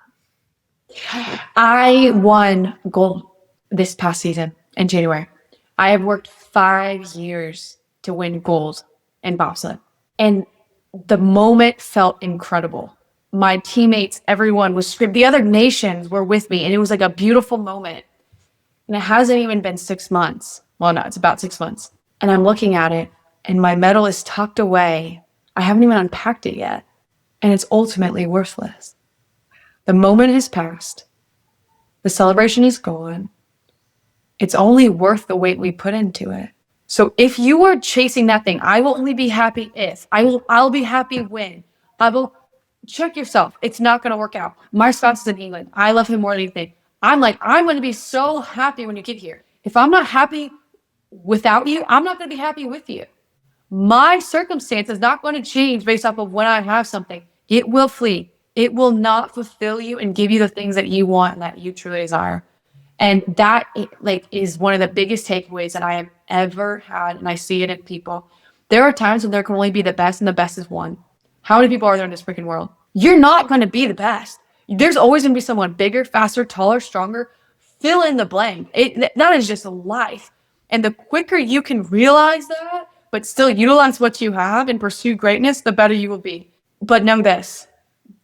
I won gold this past season in January. I have worked 5 years to win gold in bobsled. And the moment felt incredible. My teammates, everyone was screaming. The other nations were with me, and it was like a beautiful moment. And it hasn't even been 6 months. Well, no, it's about 6 months. And I'm looking at it, and my medal is tucked away. I haven't even unpacked it yet. And it's ultimately worthless. The moment has passed. The celebration is gone. It's only worth the weight we put into it. So if you are chasing that thing, I will only be happy if. I'll be happy when. I will check yourself. It's not going to work out. My spouse is in England. I love him more than anything. I'm going to be so happy when you get here. If I'm not happy without you, I'm not going to be happy with you. My circumstance is not going to change based off of when I have something. It will flee. It will not fulfill you and give you the things that you want and that you truly desire. And that is one of the biggest takeaways that I have ever had. And I see it in people. There are times when there can only be the best, and the best is one. How many people are there in this freaking world? You're not going to be the best. There's always going to be someone bigger, faster, taller, stronger. Fill in the blank. That is just life. And the quicker you can realize that, but still utilize what you have and pursue greatness, the better you will be. But know this,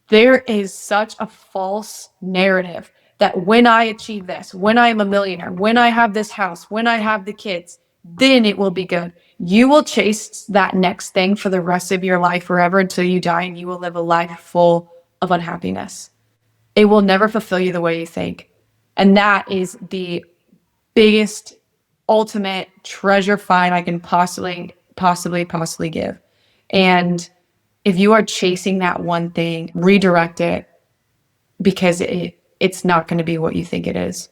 there is such a false narrative that when I achieve this, when I'm a millionaire, when I have this house, when I have the kids, then it will be good. You will chase that next thing for the rest of your life forever until you die, and you will live a life full of unhappiness. It will never fulfill you the way you think. And that is the biggest, ultimate treasure find I can possibly give. And if you are chasing that one thing, redirect it, because it's not going to be what you think it is.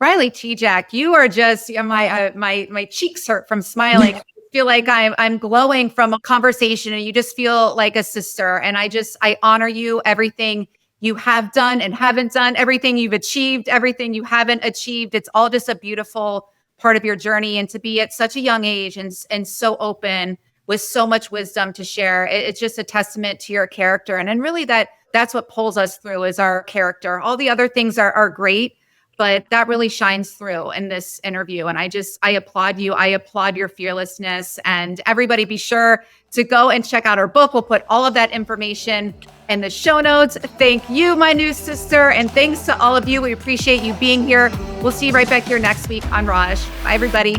Riley Tejcek, you are just my cheeks hurt from smiling. I feel like I'm glowing from a conversation, and you just feel like a sister. And I honor you, everything you have done and haven't done, everything you've achieved, everything you haven't achieved. It's all just a beautiful part of your journey. And to be at such a young age and so open with so much wisdom to share, it's just a testament to your character. And really that's what pulls us through is our character. All the other things are great, but that really shines through in this interview. And I applaud you. I applaud your fearlessness. And everybody be sure to go and check out our book. We'll put all of that information in the show notes. Thank you, my new sister. And thanks to all of you. We appreciate you being here. We'll see you right back here next week on Raj. Bye, everybody.